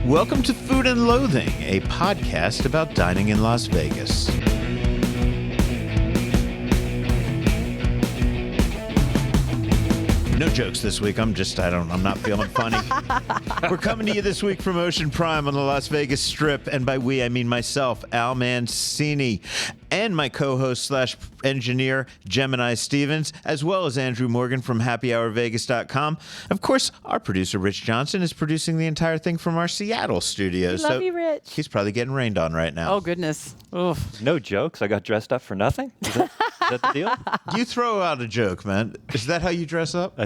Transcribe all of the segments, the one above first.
Welcome to Food and Loathing, a podcast about dining in Las Vegas. No jokes this week. I'm not feeling funny. We're coming to you this week from Ocean Prime on the Las Vegas Strip. And by we, I mean myself, Al Mancini, and my co-host / engineer, Gemini Stevens, as well as Andrew Morgan from happyhourvegas.com. Of course, our producer, Rich Johnson, is producing the entire thing from our Seattle studio. Love you, Rich. He's probably getting rained on right now. Oh, goodness. Oof. No jokes. I got dressed up for nothing. Is that the deal? You throw out a joke, man. Is that how you dress up?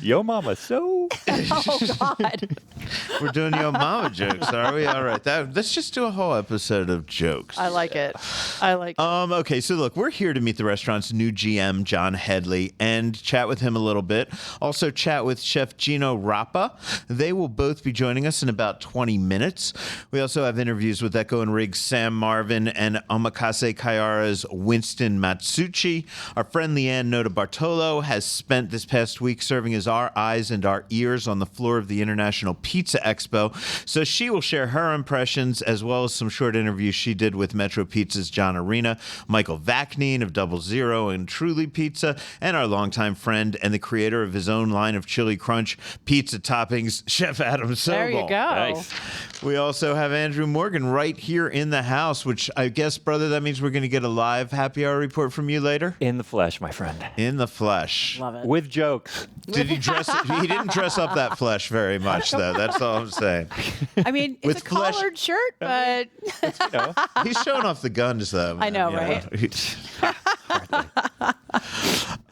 Yo mama, so... Oh, God. We're doing Yo Mama jokes, are we? All right. Let's just do a whole episode of jokes. I like it. Okay, so look, we're here to meet the restaurant's new GM, John Headley, and chat with him a little bit. Also chat with Chef Gino Rappa. They will both be joining us in about 20 minutes. We also have interviews with Echo and Rig's Sam Marvin and Omakase Kyara's Winston Matsuuchi. Our friend LeAnne Notabartolo has spent this past week serving as our eyes and our ears on the floor of the International Pizza Expo. So she will share her impressions as well as some short interviews she did with Metro Pizza's John Arena, Michael Vakneen of Double Zero and Truly Pizza, and our longtime friend and the creator of his own line of Chili Crunch pizza toppings, Chef Adam Sobel. There you go. Nice. We also have Andrew Morgan right here in the house, which I guess, brother, that means we're going to get a live happy hour report from you later? In the flesh, my friend. In the flesh. Love it. With jokes. Did he dress? He didn't dress up that flesh very much, though. That's all I'm saying. I mean, it's With a flesh- collared shirt, but You know. He's showing off the guns, though. I know, you right?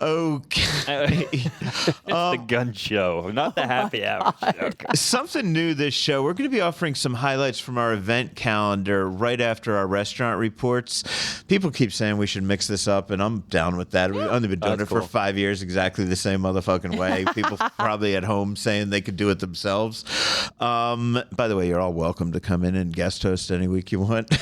Okay. It's the gun show, not the happy hour show. Something new this show. We're going to be offering some highlights from our event calendar right after our restaurant reports. People keep saying we should mix this up, and I'm down with that. We've only been doing it for cool. 5 years exactly the same motherfucking way. People probably at home saying they could do it themselves. By the way, you're all welcome to come in and guest host any week you want.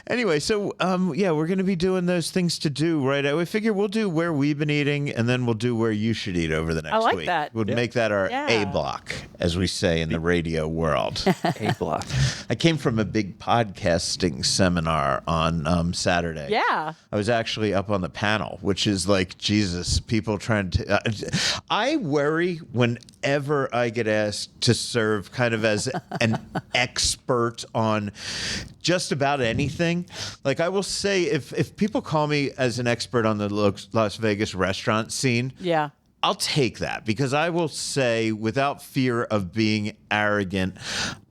Anyway, so we're going to be doing those things to do right. We figure we'll do where we've been eating, and then we'll do where you should eat over the next I like week. that. We'll make that our Yeah. A block, as we say in the radio world. A block. I came from a big podcasting seminar on Saturday. yeah. I was actually up on the panel, which is like, Jesus, people trying to... I worry whenever I get asked to serve kind of as an expert on just about anything. Like, I will say, if people call me as an expert on the Las Vegas restaurant scene, Yeah. I'll take that, because I will say, without fear of being arrogant,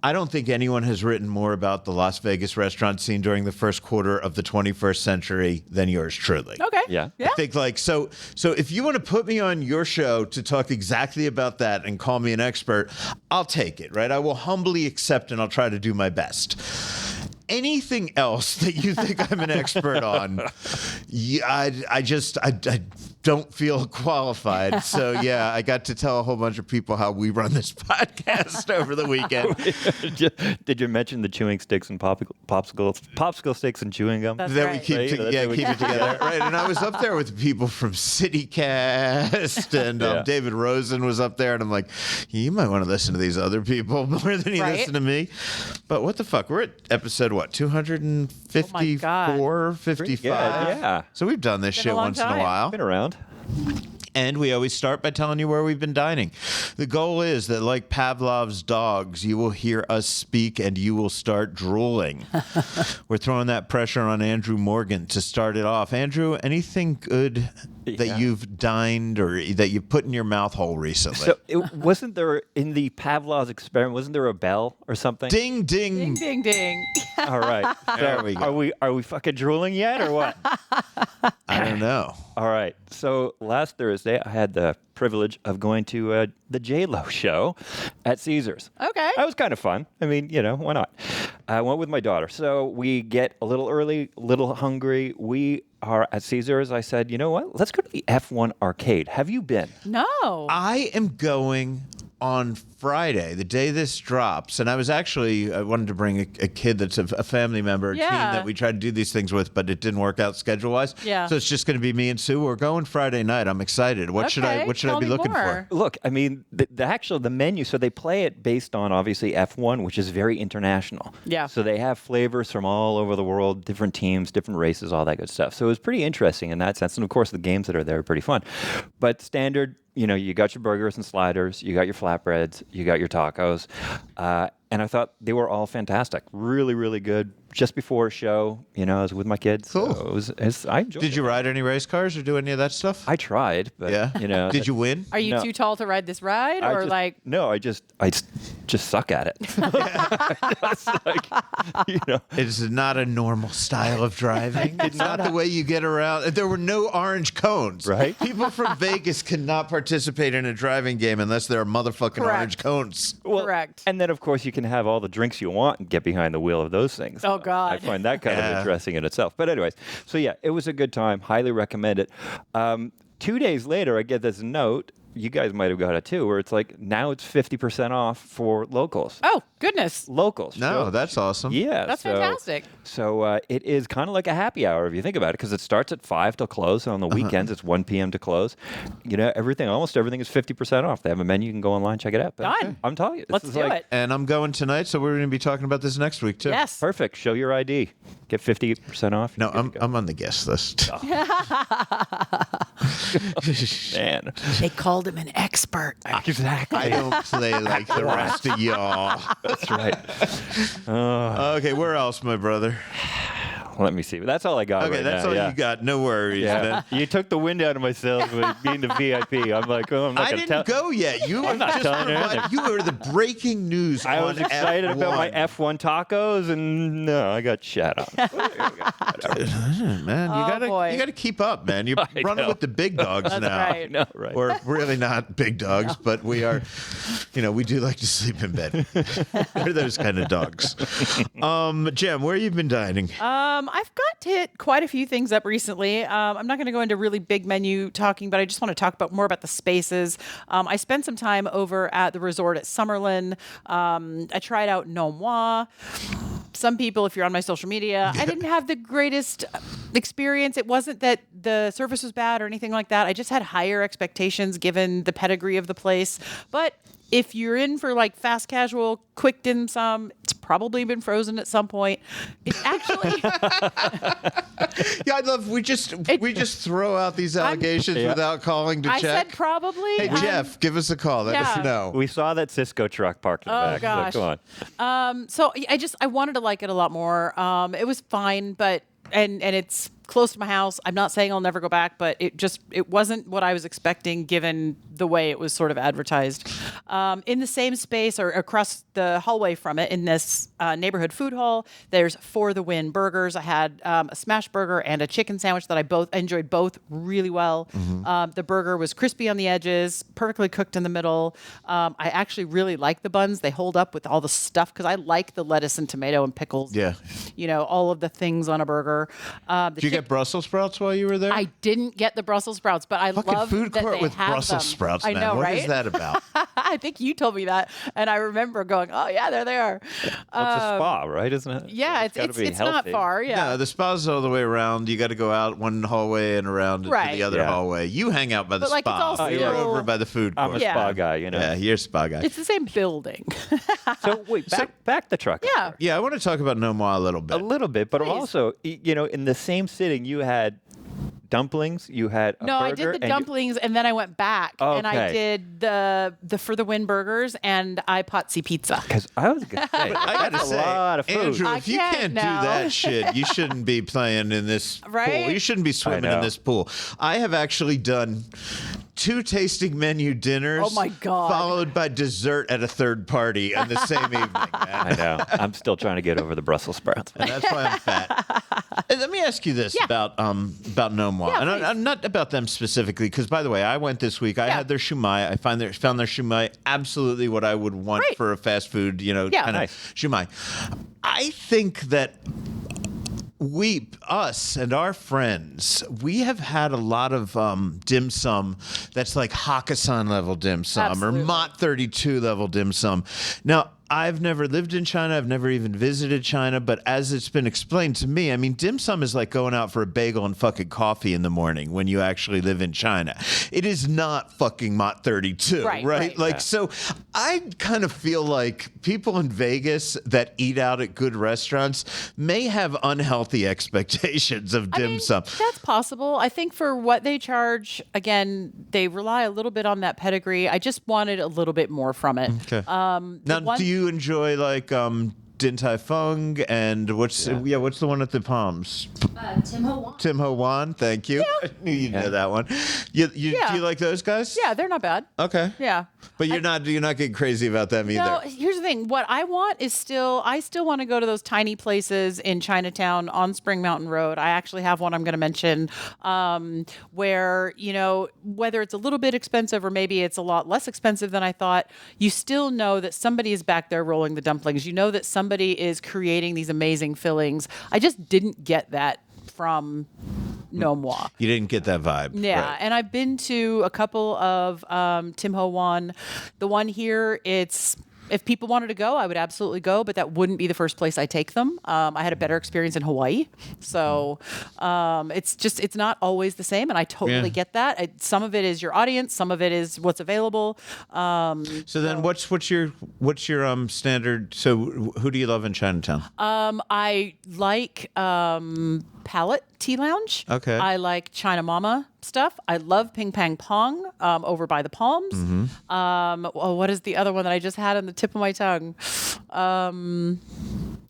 I don't think anyone has written more about the Las Vegas restaurant scene during the first quarter of the 21st century than yours truly. Okay. Yeah. I think, like, so if you want to put me on your show to talk exactly about that and call me an expert, I'll take it, right? I will humbly accept, and I'll try to do my best. Anything else that you think I'm an expert on, I don't feel qualified. So, yeah, I got to tell a whole bunch of people how we run this podcast over the weekend. Did you mention the chewing sticks and popsicle sticks and chewing gum? That's That right. we keep, Right? That's what we keep it keep together, right? And I was up there with people from CityCast, and Yeah. David Rosen was up there, and I'm like, you might want to listen to these other people more than you Right. listen to me. But what the fuck? We're at episode 254, 55. Yeah. So we've done this Been a shit long once in a time. while. Been around. And we always start by telling you where we've been dining. The goal is that, like Pavlov's dogs, you will hear us speak and you will start drooling. We're throwing that pressure on Andrew Morgan to start it off. Andrew, anything good that Yeah. you've dined or that you put in your mouth hole recently? So wasn't there, in the Pavlov's experiment, wasn't there a bell or something? Ding, ding. Ding, ding, ding. All right. There we go. Are we fucking drooling yet or what? I don't know. All right. So last Thursday, I had the privilege of going to the J-Lo show at Caesars. Okay. That was kind of fun. I mean, why not? I went with my daughter. So we get a little early, a little hungry. We are at Caesars. I said, you know what? Let's go to the F1 arcade. Have you been? No. I am going on Friday, the day this drops, and I wanted to bring a kid that's a family member, a team that we tried to do these things with, but it didn't work out schedule-wise. Yeah. So it's just going to be me and Sue. We're going Friday night. I'm excited. What should I Tell be me looking more. for? Look, I mean, the menu, so they play it based on, obviously, F1, which is very international. Yeah. So they have flavors from all over the world, different teams, different races, all that good stuff. So it was pretty interesting in that sense. And, of course, the games that are there are pretty fun. But standard, you got your burgers and sliders, you got your flatbreads, you got your tacos. And I thought they were all fantastic. Really, really good. Just before a show, I was with my kids. Cool. So I enjoyed it. Did you ride any race cars or do any of that stuff? I tried, but, Did you win? Are you No. too tall to ride this ride, I or just- like? No, I just suck at it. Just like, It's not a normal style of driving. It's not the way you get around. There were no orange cones. Right. People from Vegas cannot participate in a driving game unless there are motherfucking Correct. orange cones. Correct. And then, of course, you can have all the drinks you want and get behind the wheel of those things. Oh, God. I find that kind Yeah. of interesting in itself. But anyways, so yeah, it was a good time. Highly recommend it. 2 days later, I get this note. You guys might have got it too, where it's like, now it's 50% off for locals. Oh goodness. Locals. No, So- that's awesome. Yeah. That's so- fantastic. So it is kind of like a happy hour if you think about it, because it starts at 5 till close. And on the weekends, it's 1 p.m. to close. Almost everything is 50% off. They have a menu. You can go online, check it out. But Done. I'm telling you. This Let's is do like, it. And I'm going tonight, so we're going to be talking about this next week too. Yes. Perfect. Show your ID. Get 50% off. No, You're good to I'm on the guest list. go. Man. They called him an expert. Exactly. I don't play like the rest of y'all. That's right. Okay, where else, my brother? Let me see. That's all I got. Okay, right that's now, all yeah. you got. No worries, Yeah. man. You took the wind out of my sails with being the VIP. I'm like, I'm not I going to didn't tell. go yet. You I'm not just telling you anything. you are the breaking news. I was on excited F1. about my F1 tacos, and no, I got shat on. Man, Oh, boy. you gotta keep up, man. You're I running know. with the big dogs That's now. right. No, right. We're really not big dogs, but we are. We do like to sleep in bed. We're those kind of dogs. Jem, where you been dining? I've got to hit quite a few things up recently. I'm not going to go into really big menu talking, but I just want to talk more about the spaces. I spent some time over at the resort at Summerlin. I tried out Nomois. Some people, if you're on my social media, I didn't have the greatest experience. It wasn't that the service was bad or anything like that. I just had higher expectations given the pedigree of the place. But if you're in for like fast casual, quick dim sum, it's probably been frozen at some point. It actually, Yeah, I love. We just throw out these allegations without calling to I check. said probably. Hey, Jeff, give us a call. Let us Yeah. know. We saw that Cisco truck parked in the Oh, back. gosh. So come on. So I wanted to like it a lot more. It was fine, but and it's close to my house. I'm not saying I'll never go back, but it wasn't what I was expecting given the way it was sort of advertised. In the same space or across the hallway from it, in this neighborhood food hall, there's For the Win burgers. I had a smash burger and a chicken sandwich that I enjoyed both really well. The burger was crispy on the edges, perfectly cooked in the middle. I actually really like the buns. They hold up with all the stuff because I like the lettuce and tomato and pickles. Yeah. All of the things on a burger. Did you get Brussels sprouts while you were there? I didn't get the Brussels sprouts, but I Fucking love food that court they with have Brussels them. sprouts, I man. know, What right? is that about? I think you told me that, and I remember going, "Oh yeah, there they are." Well, it's a spa, right? Isn't it? Yeah, gotta it's be not healthy. far. Yeah, No, the spa's all the way around. You got to go out one hallway and around to Right. the other Yeah. hallway. You hang out by the But, like, it's spa. all You're still- over by the food I'm court. a Yeah. spa guy, Yeah, you're a spa guy. it's the same building. So wait, back the truck. Yeah. Yeah, I want to talk about Nomois a little bit. A little bit, but Please. also, in the same sitting, you had dumplings, you had a No, I burger, did the and you- dumplings, and then I went back and I Okay. did the For the Win burgers and iPotzi pizza. Because I was gonna say, I gotta that's say, a lot of food. Andrew, I if you can't can't do now. that shit, you shouldn't be playing in this Right? pool. You shouldn't be swimming in know. this pool. I have actually done 2 tasting menu dinners. Oh, my God. Followed by dessert at a third party on the same evening, man. I know. I'm still trying to get over the Brussels sprouts. And that's why I'm fat. And let me ask you this about Nomois, Yeah, and please. I'm not about them specifically, because by the way, I went this week. I Yeah. had their shumai. I found their shumai absolutely what I would want Great. for a fast food, Yeah. kind of Nice. shumai. I think that us and our friends, we have had a lot of dim sum that's like Hakkasan level dim sum Absolutely. or Mott 32 level dim sum. Now, I've never lived in China. I've never even visited China. But as it's been explained to me, I mean, dim sum is like going out for a bagel and fucking coffee in the morning when you actually live in China. It is not fucking Mott 32, right? Like, so I kind of feel like people in Vegas that eat out at good restaurants may have unhealthy expectations of dim sum. That's possible. I think for what they charge, again, they rely a little bit on that pedigree. I just wanted a little bit more from it. Okay. Now, do you enjoy like Din Tai Fung and what's the one at the Palms? Tim Ho Wan. Tim Ho Wan, thank you. I knew you'd know that one. Do you like those guys? Yeah, they're not bad. Okay. Yeah. But you're not getting crazy about them either. No, here's the thing. What I want is I still want to go to those tiny places in Chinatown on Spring Mountain Road. I actually have one I'm going to mention where, whether it's a little bit expensive or maybe it's a lot less expensive than I thought, you still know that somebody is back there rolling the dumplings. You know that somebody is creating these amazing fillings. I just didn't get that from No Moi. You didn't get that vibe. Yeah, right. and I've been to a couple of Tim Ho Wan. The one here, if people wanted to go, I would absolutely go, but that wouldn't be the first place I take them. I had a better experience in Hawaii. So it's not always the same, and I totally get that. Some of it is your audience, some of it is what's available. So then what's your standard, so who do you love in Chinatown? I like Palette Tea Lounge. Okay. I like China Mama stuff. I love Ping Pang Pong over by the Palms. What is the other one that I just had on the tip of my tongue? And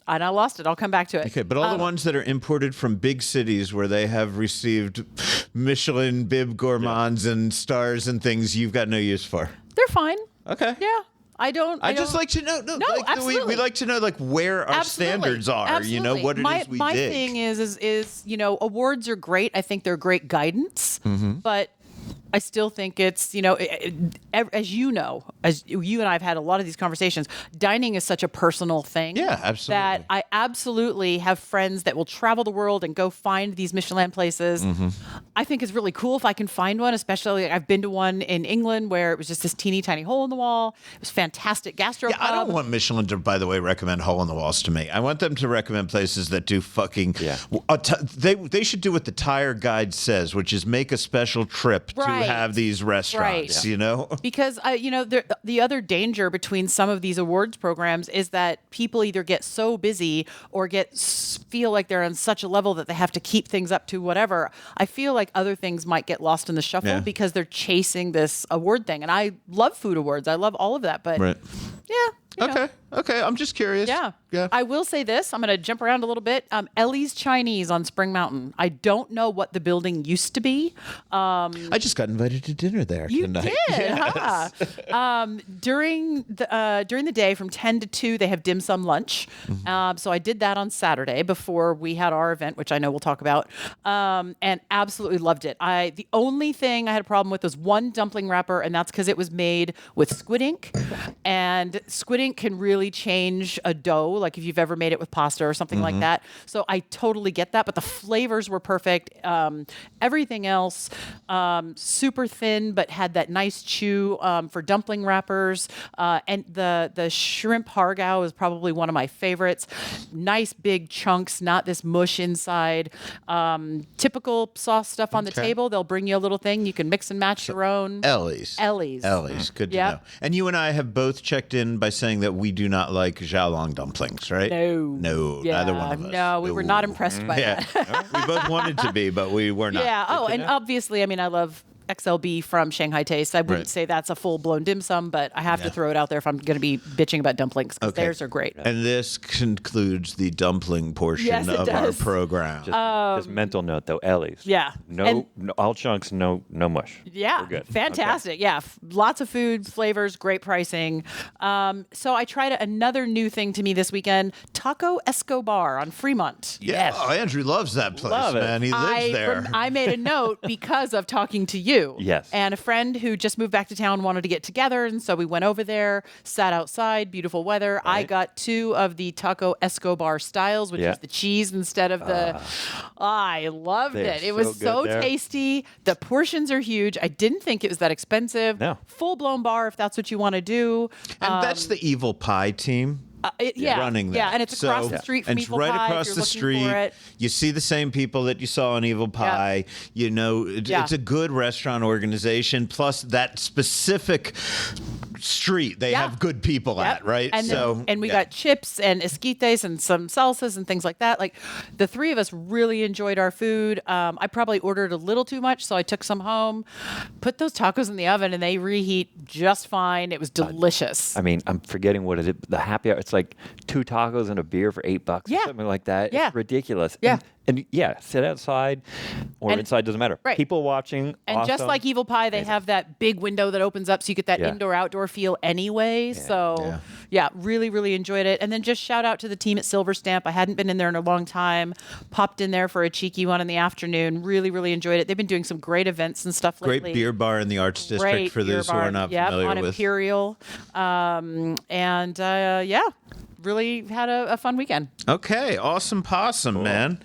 I lost it. I'll come back to it. Okay, but all the ones that are imported from big cities where they have received Michelin bib gourmands and stars and things, you've got no use for. They're fine. Okay. Yeah. I just like to know. No, absolutely. We like to know like where our standards are. Absolutely. What it is we my dig. thing is awards are great. I think they're great guidance, but I still think it's, as you and I have had a lot of these conversations, dining is such a personal thing. Yeah, absolutely. That I absolutely have friends that will travel the world and go find these Michelin places. I think it's really cool if I can find one, especially I've been to one in England where it was just this teeny tiny hole in the wall. It was fantastic gastropub. Yeah, I don't want Michelin to, by the way, recommend hole in the walls to me. I want them to recommend places that do fucking. Yeah. They should do what the Tire Guide says, which is make a special trip to have these restaurants. Because the other danger between some of these awards programs is that people either get so busy or feel like they're on such a level that they have to keep things up to whatever. I feel like other things might get lost in the shuffle because they're chasing this award thing. And I love food awards. I love all of that. But Okay. I'm just curious. Yeah. I will say this. I'm going to jump around a little bit. Ellie's Chinese on Spring Mountain. I don't know what the building used to be. I just got invited to dinner there tonight. You did, huh? During the day from 10 to 2, they have dim sum lunch. So I did that on Saturday before we had our event, which I know we'll talk about, and absolutely loved it. The only thing I had a problem with was one dumpling wrapper, and that's because it was made with squid ink, and squid ink can really change a dough, like if you've ever made it with pasta or something like that. So I totally get that, but the flavors were perfect. Everything else, super thin, but had that nice chew for dumpling wrappers. And the shrimp hargao is probably one of my favorites. Nice big chunks, not this mush inside. Typical sauce stuff on the table. They'll bring you a little thing. You can mix and match your own. Ellie's. Good to know. And you and I have both checked in by saying that we do not like xiaolong dumplings, right? No, neither one of us. No, we were not impressed by that. We both wanted to be, but we were not. Yeah. Oh, and obviously, I mean, I love XLB from Shanghai Taste. I wouldn't say that's a full-blown dim sum, but I have to throw it out there if I'm going to be bitching about dumplings, because theirs are great. And this concludes the dumpling portion of our program. Just mental note, though, Ellie's. Yeah. No, all chunks, no mush. Yeah. We're good. Fantastic. Okay. Yeah. Lots of food, flavors, great pricing. So I tried another new thing to me this weekend, Taco Escobar on Fremont. Yeah. Yes. Oh, Andrew loves that place, man. He lives there. I made a note because of talking to you. do. Yes. And a friend who just moved back to town wanted to get together, and so we went over there, sat outside, beautiful weather. I got 2 of the Taco Escobar styles, which is the cheese instead of the... I loved it. It was so tasty. The portions are huge. I didn't think it was that expensive. No. Full-blown bar if that's what you want to do. And that's the Evil Pie team. Running that. Yeah, and it's across the street from and it's Evil right Pie. across the street. You see the same people that you saw on Evil Pie. You know, it's a good restaurant organization. Plus, that specific street they have good people at, right? And we got chips and esquites and some salsas and things like that. Like the 3 of us really enjoyed our food. I probably ordered a little too much, so I took some home, put those tacos in the oven, and they reheat just fine. It was delicious. I mean, I'm forgetting what it is. The happy hour, it's like 2 tacos and a beer for $8 or something like that. Yeah. It's ridiculous. Yeah. And sit outside or inside, doesn't matter. Right. People watching. And just like Evil Pie, they have that big window that opens up so you get that indoor-outdoor feel anyway. So, really, really enjoyed it. And then just shout out to the team at Silver Stamp. I hadn't been in there in a long time. Popped in there for a cheeky one in the afternoon. Really, really enjoyed it. They've been doing some great events and stuff lately. Great beer bar in the Arts District for those who are not familiar on with. Imperial. Really had a fun weekend. Okay, Awesome Possum, man.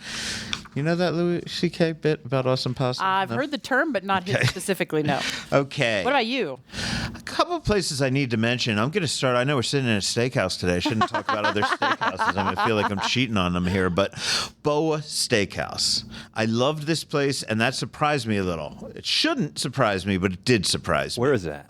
You know that Louis C.K. bit about Awesome Possum? I've heard the term, but not him specifically, no. Okay. What about you? A couple of places I need to mention. I'm going to start. I know we're sitting in a steakhouse today. I shouldn't talk about other steakhouses. I'm going to feel like I'm cheating on them here. But Boa Steakhouse. I loved this place, and that surprised me a little. It shouldn't surprise me, but it did surprise me. Where is that?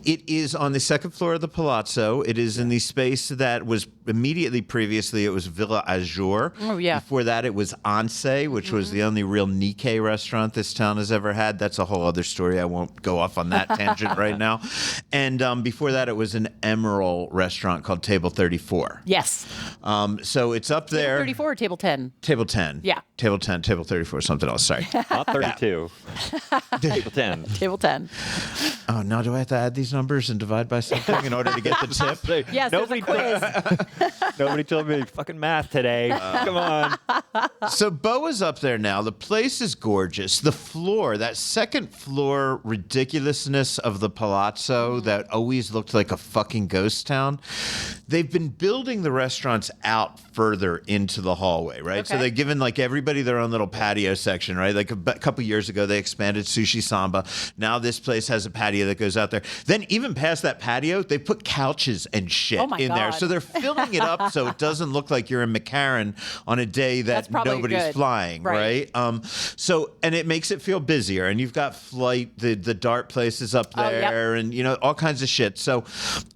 It is on the 2nd floor of the Palazzo. It is in the space that was immediately previously, it was Villa Azur. Oh, yeah. Before that, it was Anse, which was the only real Nikkei restaurant this town has ever had. That's a whole other story. I won't go off on that tangent right now. And before that, it was an Emerald restaurant called Table 34. Yes. So it's up there. Table 34 or Table 10? Table 10. Yeah. Table 10, Table 34, something else. Sorry. Not 32. Table 10. Table 10. Oh, now do I have to add these numbers and divide by something in order to get the tip? Yes, Nobody there's a quiz. Nobody told me fucking math today. Come on. So Boa's up there now. The place is gorgeous. The floor, that 2nd floor ridiculousness of the Palazzo that always looked like a fucking ghost town. They've been building the restaurants out further into the hallway, right? Okay. So they've given like everybody their own little patio section, right? Like a couple years ago, they expanded Sushi Samba. Now this place has a patio that goes out there. Then even past that patio, they put couches and shit in there. So they're filling it up so it doesn't look like you're in McCarran on a day that nobody's flying, right? And it makes it feel busier. And you've got Flight, the dart places up there, and you know, all kinds of shit. So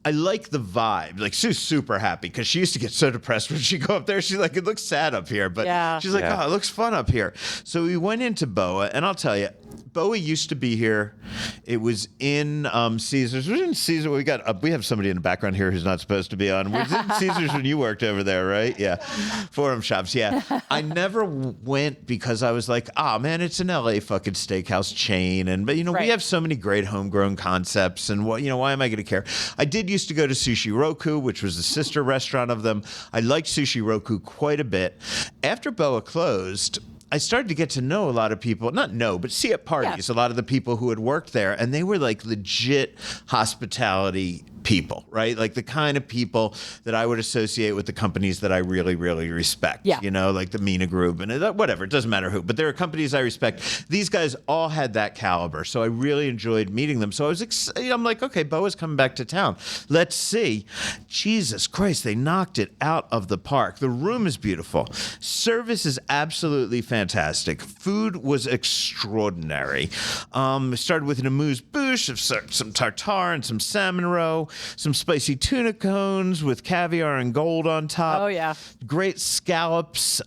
I like the vibe. Like Sue's super happy because she used to get so depressed when she go up there. She's like, it looks sad up here, but she's like, oh, it looks fun up here. So we went into Boa, and I'll tell you, Boa used to be here. It was in Caesars. It was in Caesars. We have somebody in the background here who's not supposed to be on. It was in Caesars when you worked over there, right? Yeah. Forum Shops. Yeah. I never went because I was like, man, it's an LA fucking steakhouse chain. But we have so many great homegrown concepts. And why am I going to care? I did used to go to Sushi Roku, which was the sister restaurant of them. I liked Sushi Roku quite a bit. After Boa closed, I started to get to know a lot of people, but see at parties, a lot of the people who had worked there, and they were like legit hospitality people, right? Like the kind of people that I would associate with the companies that I really, really respect. Yeah. Like the Mina Group and whatever. It doesn't matter who, but there are companies I respect. These guys all had that caliber, so I really enjoyed meeting them. So I was excited. I'm like, okay, Boa's coming back to town. Let's see. Jesus Christ, they knocked it out of the park. The room is beautiful. Service is absolutely fantastic. Food was extraordinary. Started with an amuse-bouche of some tartare and some salmon roe. Some spicy tuna cones with caviar and gold on top. Oh, yeah. Great scallops.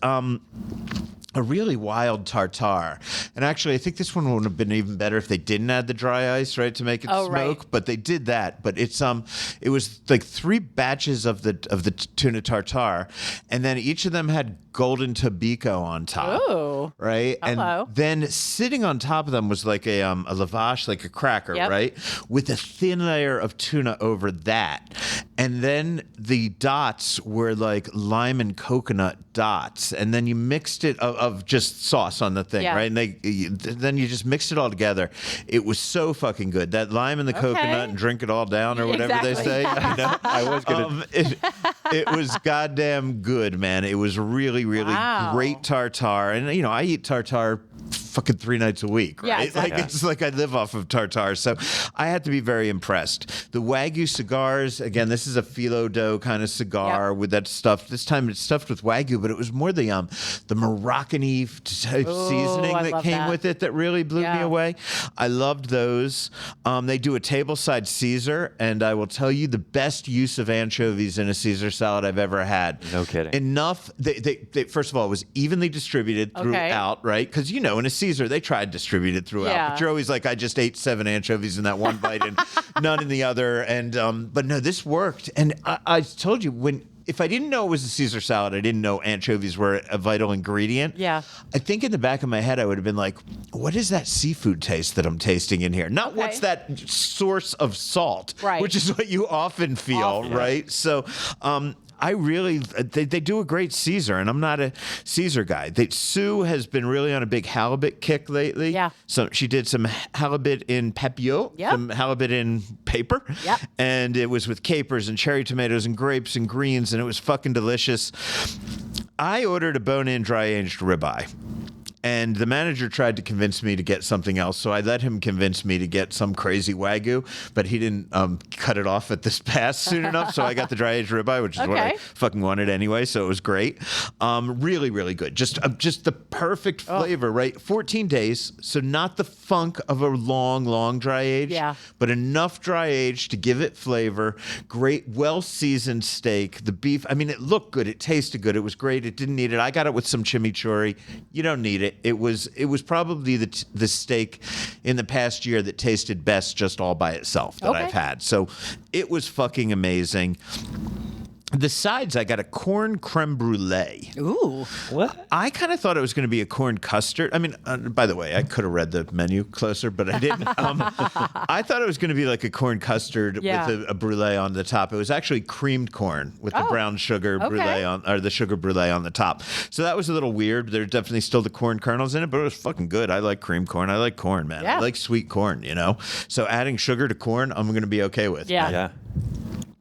A really wild tartare. And actually, I think this one would have been even better if they didn't add the dry ice, right, to make it smoke. Right. But they did that. But it was like 3 batches of the tuna tartare, and then each of them had golden tobacco on top. Oh. Right? Hello. And then sitting on top of them was like a lavash, like a cracker, right? With a thin layer of tuna over that. and then the dots were like lime and coconut dots, and then you mixed it of just sauce on the thing, right? And then you just mixed it all together. It was so fucking good. That lime and the coconut and drink it all down or whatever they say. You know? I was gonna. It was goddamn good, man. It was really, really great tartare, and you know I eat tartare fucking 3 nights a week, right? Yeah, exactly. Like it's like I live off of tartare, so I had to be very impressed. The Wagyu cigars, again, this is a phyllo dough kind of cigar with that stuff. This time it's stuffed with Wagyu, but it was more the Moroccan-y type seasoning that came with it that really blew me away. I loved those. They do a tableside Caesar, and I will tell you the best use of anchovies in a Caesar salad I've ever had. No kidding. Enough. They first of all, it was evenly distributed throughout, right? Because you know, in a Caesar, they try to distribute it throughout, but you're always like, I just ate 7 anchovies in that one bite and none in the other. And but no, this worked. And I told you if I didn't know it was a Caesar salad, I didn't know anchovies were a vital ingredient. Yeah. I think in the back of my head, I would have been like, what is that seafood taste that I'm tasting in here? Not what's that source of salt, which is what you often feel, right? So, I really, they do a great Caesar, and I'm not a Caesar guy. Sue has been really on a big halibut kick lately. Yeah. So she did some halibut in papillote, some halibut in paper, and it was with capers and cherry tomatoes and grapes and greens, and it was fucking delicious. I ordered a bone-in dry-aged ribeye. And the manager tried to convince me to get something else, so I let him convince me to get some crazy Wagyu, but he didn't cut it off at this pass soon enough, so I got the dry-aged ribeye, which is what I fucking wanted anyway, so it was great. Really, really good. Just the perfect flavor, right? 14 days, so not the funk of a long dry age, but enough dry age to give it flavor. Great, well-seasoned steak. The beef, I mean, it looked good. It tasted good. It was great. It didn't need it. I got it with some chimichurri. You don't need it. It was probably the steak in the past year that tasted best just all by itself that I've had. So it was fucking amazing. The sides, I got a corn creme brulee. Ooh. What? I kind of thought it was going to be a corn custard. I mean, by the way, I could have read the menu closer, but I didn't. I thought it was going to be like a corn custard with a brulee on the top. It was actually creamed corn with the brown sugar brulee or the sugar brulee on the top. So that was a little weird. There's definitely still the corn kernels in it, but it was fucking good. I like cream corn. I like corn, man. I like sweet corn, you know? So adding sugar to corn, I'm going to be okay with. Yeah.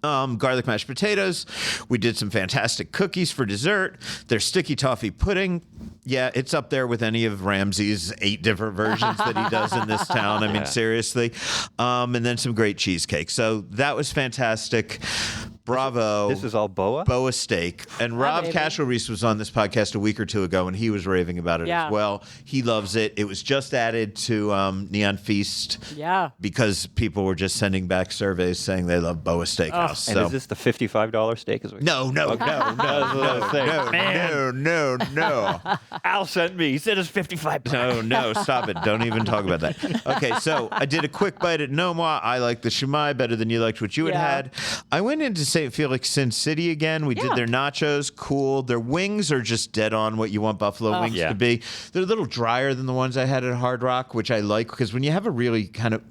Garlic mashed potatoes. We did some fantastic cookies for dessert. There's sticky toffee pudding. Yeah, it's up there with any of Ramsey's 8 different versions that he does in this town. I mean, seriously. And then some great cheesecake. So that was fantastic. Bravo. This is all boa? Boa steak. And Rob Cashel-Reese was on this podcast a week or two ago, and he was raving about it as well. He loves it. It was just added to Neon Feast because people were just sending back surveys saying they love Boa Steakhouse. And is this the $55 steak? No. Al sent me. He said it's $55. No, stop it. Don't even talk about that. Okay, so I did a quick bite at Noma. I liked the shumai better than you liked what you had. I went into St. Felix Sin City again. We did their nachos. Cool. Their wings are just dead on what you want buffalo wings to be. They're a little drier than the ones I had at Hard Rock, which I like because when you have a really kind of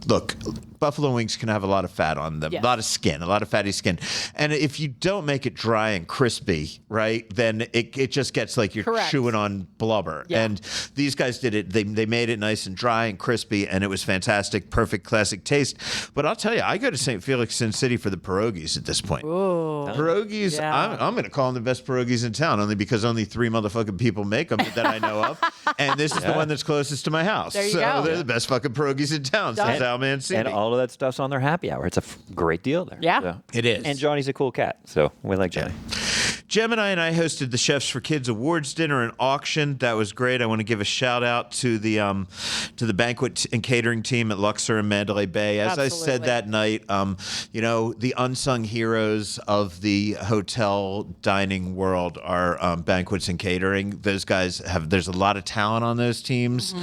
look, buffalo wings can have a lot of fat on them, a lot of skin, a lot of fatty skin. And if you don't make it dry and crispy, right, then it just gets like you're chewing on blubber. And these guys did it. They made it nice and dry and crispy, and it was fantastic, perfect classic taste. But I'll tell you, I go to St. Felix Sin City for the pierogies at this point. Ooh. Pierogies, I'm going to call them the best pierogies in town, only because only 3 motherfucking people make them that I know of. And this is the one that's closest to my house. There you go. They're the best fucking pierogies in town since Alman City. And all of that stuff's on their happy hour. It's a great deal there. Yeah. So. It is. And Johnny's a cool cat, so we like Johnny. Gemini and I hosted the Chefs for Kids Awards dinner and auction. That was great. I want to give a shout out to the banquet and catering team at Luxor and Mandalay Bay. As I said that night, you know, the unsung heroes of the hotel dining world are banquets and catering. Those guys there's a lot of talent on those teams.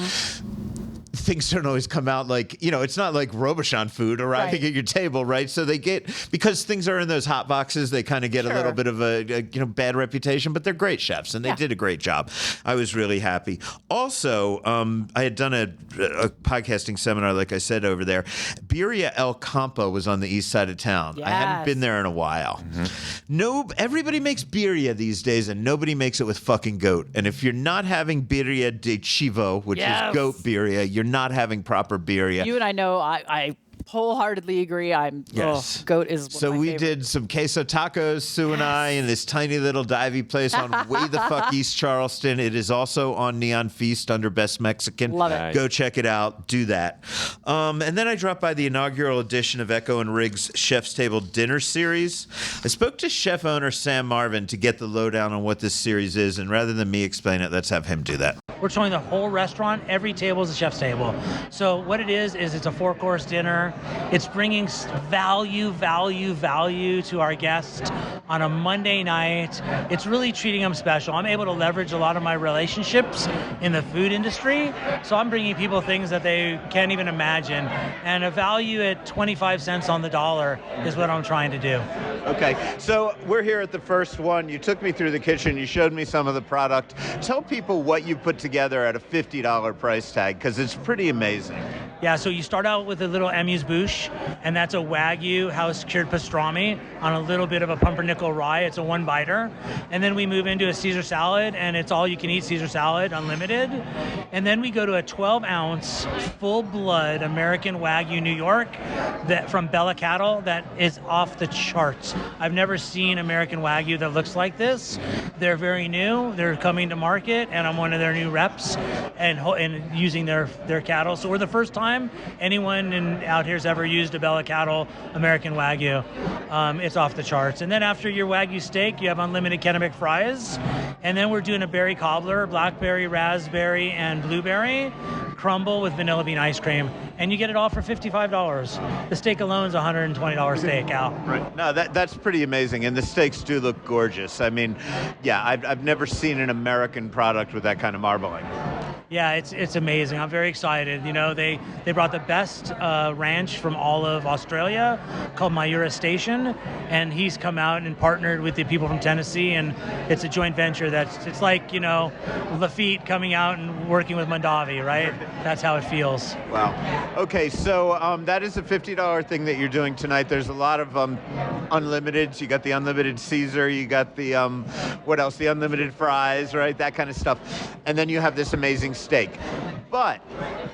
things don't always come out like, it's not like Robuchon food arriving at your table, right? So they because things are in those hot boxes, they kind of get a little bit of a bad reputation, but they're great chefs and they did a great job. I was really happy. Also, I had done a podcasting seminar, like I said, over there. Birria El Campo was on the east side of town. Yes. I hadn't been there in a while. Everybody makes birria these days, and nobody makes it with fucking goat. And if you're not having birria de chivo, which is goat birria, you're not having proper birria. You and I know I wholeheartedly agree. Goat is one so of my we favorite. did some queso tacos, Sue and I, in this tiny little divey place on way the fuck East Charleston. It is also on Neon Feast under Best Mexican. Love it. Nice. Go check it out. Do that. And then I dropped by the inaugural edition of Echo and Riggs Chef's Table Dinner Series. I spoke to chef owner Sam Marvin to get the lowdown on what this series is, and rather than me explain it, let's have him do that. We're showing the whole restaurant. Every table is a chef's table. So what it is it's a 4-course dinner. It's bringing value to our guests on a Monday night. It's really treating them special. I'm able to leverage a lot of my relationships in the food industry. So I'm bringing people things that they can't even imagine. And a value at 25 cents on the dollar is what I'm trying to do. Okay, so we're here at the first one. You took me through the kitchen. You showed me some of the product. Tell people what you put together at a $50 price tag, because it's pretty amazing. Yeah, so you start out with a little amuse-bouche, and that's a Wagyu house-cured pastrami on a little bit of a pumpernickel rye. It's a one-biter. And then we move into a Caesar salad, and it's all-you-can-eat Caesar salad, unlimited. And then we go to a 12-ounce, full-blood American Wagyu New York from Bella Cattle that is off the charts. I've never seen American Wagyu that looks like this. They're very new. They're coming to market, and I'm one of their new reps and using their cattle. So we're the first time anyone out here's ever used a Bella Cattle American Wagyu. It's off the charts. And then after your Wagyu steak, you have unlimited Kennebec fries. And then we're doing a berry cobbler, blackberry, raspberry, and blueberry crumble with vanilla bean ice cream. And you get it all for $55. The steak alone is a $120 steak, Al. Right. No, that's pretty amazing. And the steaks do look gorgeous. I mean, yeah, I've never seen an American product with that kind of marbling. Yeah, it's amazing. I'm very excited. They brought the best ranch from all of Australia called Mayura Station, and he's come out and partnered with the people from Tennessee, and it's a joint venture. It's like Lafitte coming out and working with Mondavi, right? That's how it feels. Wow. Okay, so that is a $50 thing that you're doing tonight. There's a lot of unlimiteds. You got the unlimited Caesar. You got the what else? The unlimited fries, right? That kind of stuff. And then you have this amazing steak. But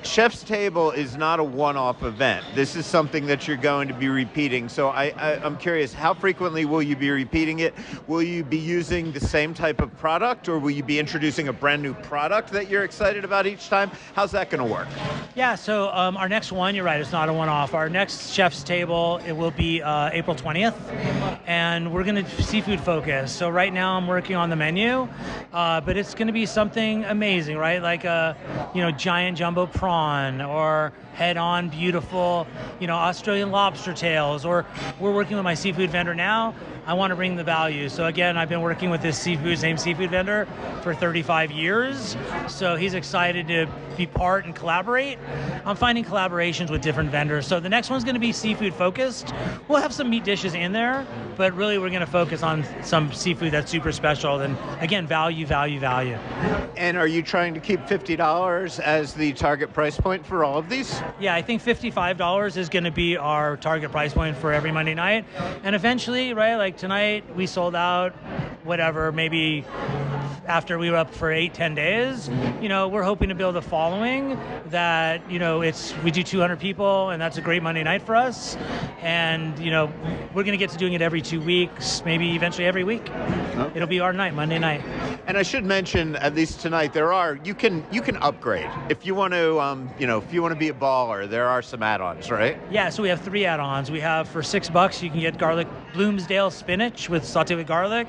Chef's Table is not a one-off event. This is something that you're going to be repeating. So I'm curious, how frequently will you be repeating it? Will you be using the same type of product, or will you be introducing a brand new product that you're excited about each time? How's that going to work? Yeah, so our next one, you're right, it's not a one-off. Our next Chef's Table, it will be April 20th, and we're going to seafood focus. So right now I'm working on the menu, but it's going to be something amazing, right? Like a giant jumbo prawn, or head-on beautiful Australian lobster tails, or we're working with my seafood vendor now. I want to bring the value. So again, I've been working with this same seafood vendor for 35 years. So he's excited to be part and collaborate. I'm finding collaborations with different vendors. So the next one's going to be seafood focused. We'll have some meat dishes in there, but really we're going to focus on some seafood that's super special. And again, value. And are you trying to keep $50 as the target price point for all of these? Yeah, I think $55 is going to be our target price point for every Monday night. And eventually, right, like tonight we sold out, maybe after we were up for 8-10 days. We're hoping to build a following that, we do 200 people, and that's a great Monday night for us. And, we're going to get to doing it every 2 weeks, maybe eventually every week. Okay. It'll be our night, Monday night. And I should mention, at least tonight, you can upgrade. If you want to, if you want to be a baller, there are some add-ons, right? Yeah, so we have 3 add-ons. We have, for $6, you can get garlic Bloomsdale spinach with sauté with garlic.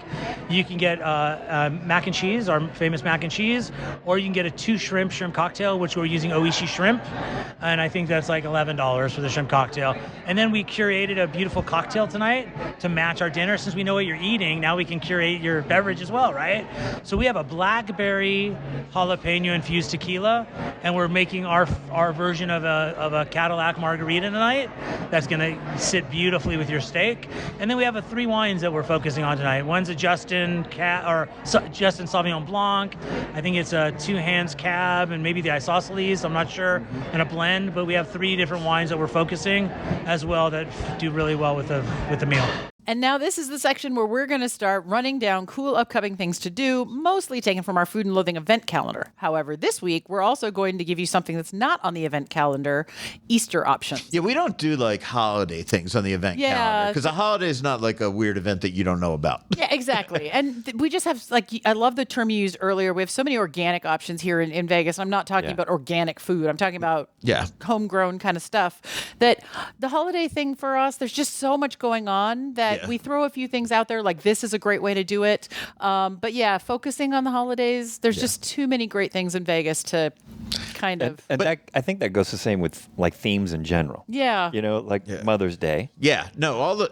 You can get mac and cheese, our famous mac and cheese, or you can get a 2 shrimp cocktail, which we're using Oishi shrimp, and I think that's like $11 for the shrimp cocktail. And then we curated a beautiful cocktail tonight to match our dinner. Since we know what you're eating, now we can curate your beverage as well, right? So we have a blackberry jalapeno infused tequila, and we're making our version of a Cadillac margarita tonight. That's going to sit beautifully with your steak. And then we have 3 wines that we're focusing on tonight. One's a Justin Sauvignon Blanc. I think it's a Two Hands Cab and maybe the Isosceles. I'm not sure, and a blend. But we have 3 different wines that we're focusing as well that do really well with the meal. And now this is the section where we're going to start running down cool upcoming things to do, mostly taken from our Food and Loathing event calendar. However, this week, we're also going to give you something that's not on the event calendar, Easter options. Yeah, we don't do like holiday things on the event calendar because a holiday is not like a weird event that you don't know about. Yeah, exactly. And we just have, like, I love the term you used earlier. We have so many organic options here in Vegas. I'm not talking about organic food. I'm talking about homegrown kind of stuff. That the holiday thing for us, there's just so much going on that we throw a few things out there, like this is a great way to do it. But yeah, focusing on the holidays, there's just too many great things in Vegas to kind of. And I think that goes the same with like themes in general. Yeah. You know, like Mother's Day. Yeah. No, all the,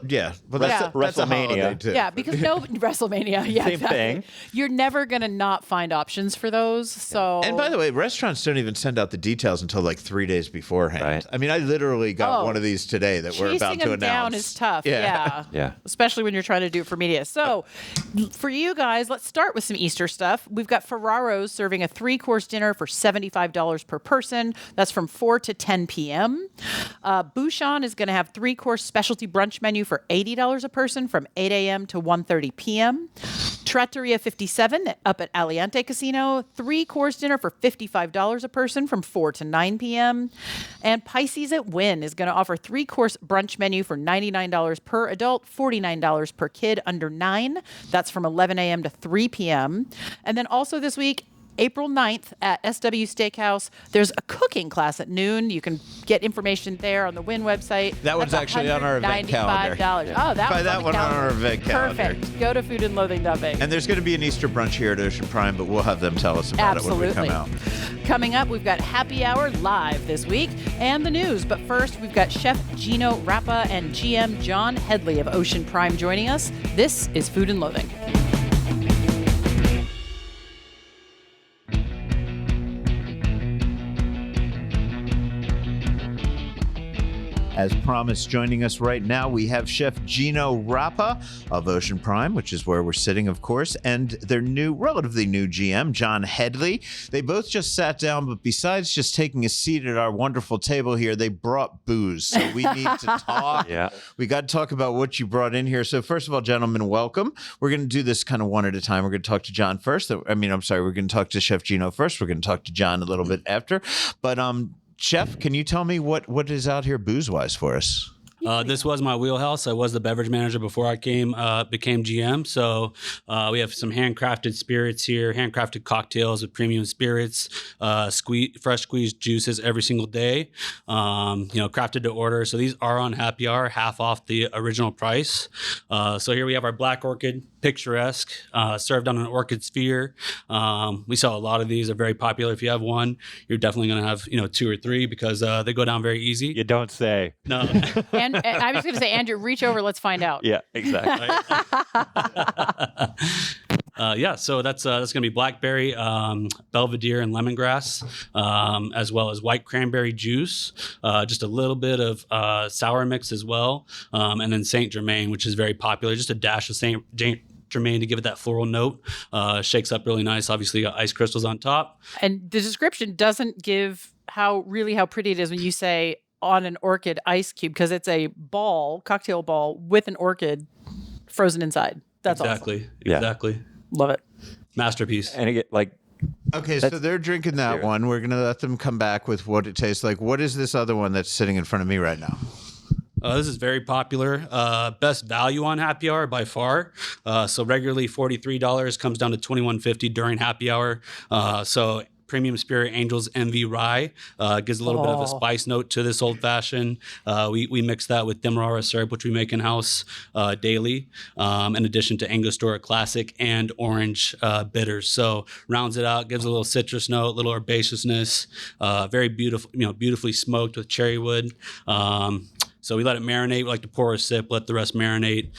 Well, that's a holiday too. Yeah, because WrestleMania. Yeah, Same exactly. thing. You're never going to not find options for those. So. And by the way, restaurants don't even send out the details until like 3 days beforehand. Right. I mean, I literally got one of these today that we're about to Chasing them announce. down is tough. Yeah. Especially when you're trying to do it for media. So for you guys, let's start with some Easter stuff. We've got Ferraro's serving a 3-course dinner for $75 per person. That's from 4 to 10 p.m. Bouchon is going to have 3-course specialty brunch menu for $80 a person from 8 a.m. to 1:30 p.m. Trattoria 57 up at Aliante Casino, 3-course dinner for $55 a person from 4 to 9 p.m. And Pisces at Wynn is going to offer 3-course brunch menu for $99 per adult, $49 per kid under 9. That's from 11 a.m. to 3 p.m. And then also this week, April 9th at SW Steakhouse, there's a cooking class at noon. You can get information there on the Wynn website. That one's actually on our event calendar. Oh, that one on our event calendar. Perfect. Go to foodandloathing.vegas. And there's going to be an Easter brunch here at Ocean Prime, but we'll have them tell us about it when we come out. Coming up, we've got Happy Hour live this week and the news. But first, we've got Chef Gino Rappa and GM John Headley of Ocean Prime joining us. This is Food and Loathing. As promised, joining us right now, we have Chef Gino Rappa of Ocean Prime, which is where we're sitting, of course, and their relatively new GM, John Headley. They both just sat down, but besides just taking a seat at our wonderful table here, they brought booze. So we need to talk. We got to talk about what you brought in here. So first of all, gentlemen, welcome. We're going to do this kind of one at a time. We're going to talk to John first. We're going to talk to Chef Gino first. We're going to talk to John a little bit after. But Chef, can you tell me what is out here booze-wise for us? This was my wheelhouse. I was the beverage manager before I became GM. So we have some handcrafted spirits here, handcrafted cocktails with premium spirits, fresh squeezed juices every single day, crafted to order. So these are on happy hour, half off the original price. So here we have our Black Orchid, picturesque, served on an orchid sphere. We sell a lot of these. They're very popular. If you have one, you're definitely going to have 2 or 3 because they go down very easy. You don't say. No. And I was going to say, Andrew, reach over. Let's find out. Yeah, exactly. So that's going to be blackberry, Belvedere, and lemongrass, as well as white cranberry juice, just a little bit of sour mix as well, and then Saint Germain, which is very popular, just a dash of Saint Germain to give it that floral note. Shakes up really nice. Obviously, you got ice crystals on top. And the description doesn't give how pretty it is when you say on an orchid ice cube, because it's a cocktail ball with an orchid frozen inside. That's exactly. Awesome. Exactly. Love it. Masterpiece. And again, okay, so they're drinking that one. We're going to let them come back with what it tastes like. What is this other one that's sitting in front of me right now? This is very popular. Best value on happy hour by far. So regularly $43 comes down to $21.50 during happy hour. So premium spirit Angel's Envy Rye gives a little bit of a spice note to this old fashioned. We mix that with Demerara syrup, which we make in house daily, in addition to Angostura Classic and orange bitters. So rounds it out, gives a little citrus note, little herbaceousness. Very beautiful, beautifully smoked with cherry wood. So we let it marinate. We like to pour a sip, let the rest marinate.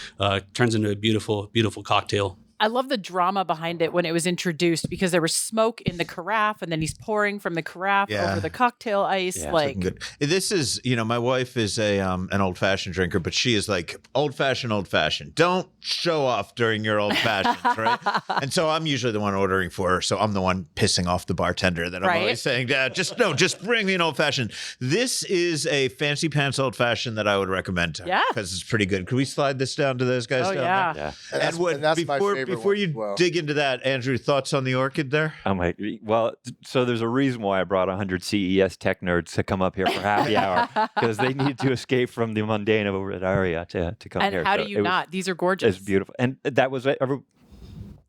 Turns into a beautiful, beautiful cocktail. I love the drama behind it when it was introduced because there was smoke in the carafe and then he's pouring from the carafe over the cocktail ice. Yeah. Like, Good. This is, my wife is an old fashioned drinker, but she is like old fashioned. Don't show off during your old fashions, right? And so I'm usually the one ordering for her. So I'm the one pissing off the bartender that I'm Right. always saying, just bring me an old fashioned. This is a fancy pants old fashioned that I would recommend to her. Yeah. Because it's pretty good. Can we slide this down to those guys oh, down yeah. Yeah. And that's my favorite before one you as well. dig into that, Andrew, thoughts on the orchid there? I'm like, well, so there's a reason why I brought 100 CES tech nerds to come up here for happy hour because they need to escape from the mundane of over at Aria to come And here. how So do you it was- not? These are gorgeous. It's beautiful. And that was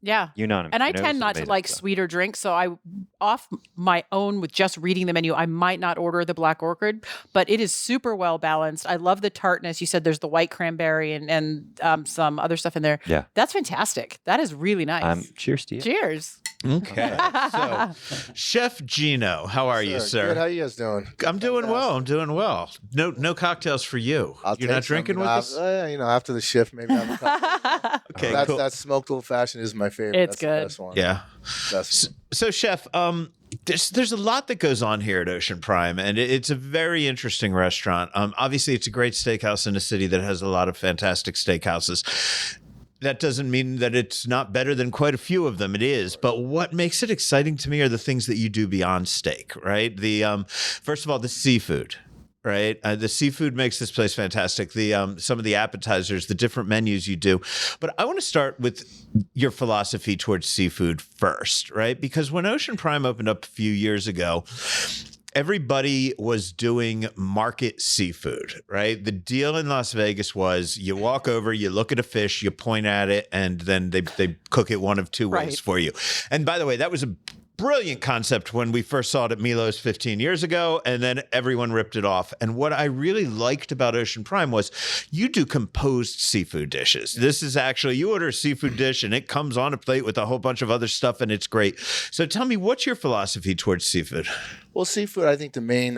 Yeah. unanimous. And I Unanimous tend not to amazing like stuff. sweeter drinks, so I, off my own with just reading the menu, I might not order the black orchid, but it is super well balanced. I love the tartness. You said there's the white cranberry and some other stuff in there. Yeah. That's fantastic. That is really nice. Cheers to you. Cheers. Okay. So, Chef Gino, how are you, sir? Good. How you guys doing? I'm doing well. No cocktails for you. I'll You're take not drinking some, with us? After the shift, maybe have a couple. Okay, That's cool. that smoked old fashioned is my favorite. It's That's the good. best one. Yeah. Best one. So, Chef, there's a lot that goes on here at Ocean Prime, and it's a very interesting restaurant. Obviously, it's a great steakhouse in a city that has a lot of fantastic steakhouses. That doesn't mean that it's not better than quite a few of them. It is. But what makes it exciting to me are the things that you do beyond steak, right? First of all, the seafood. Right, the seafood makes this place fantastic. Some of the appetizers, the different menus you do, but I want to start with your philosophy towards seafood first, right? Because when Ocean Prime opened up a few years ago, everybody was doing market seafood, right? The deal in Las Vegas was you walk over, you look at a fish, you point at it, and then they cook it one of two ways Right. for you. And by the way, that was a brilliant concept when we first saw it at Milo's 15 years ago, and then everyone ripped it off. And what I really liked about Ocean Prime was you do composed seafood dishes. This is actually, you order a seafood dish and it comes on a plate with a whole bunch of other stuff, and it's great. So tell me, what's your philosophy towards seafood? Well, seafood, I think the main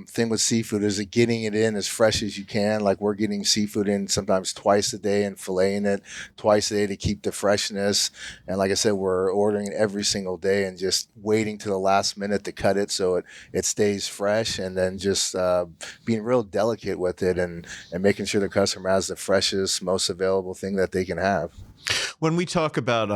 thing with seafood is getting it in as fresh as you can. Like we're getting seafood in sometimes twice a day and filleting it twice a day to keep the freshness. And like I said, we're ordering it every single day and just waiting to the last minute to cut it so it stays fresh, and then just being real delicate with it and making sure the customer has the freshest, most available thing that they can have. When we talk about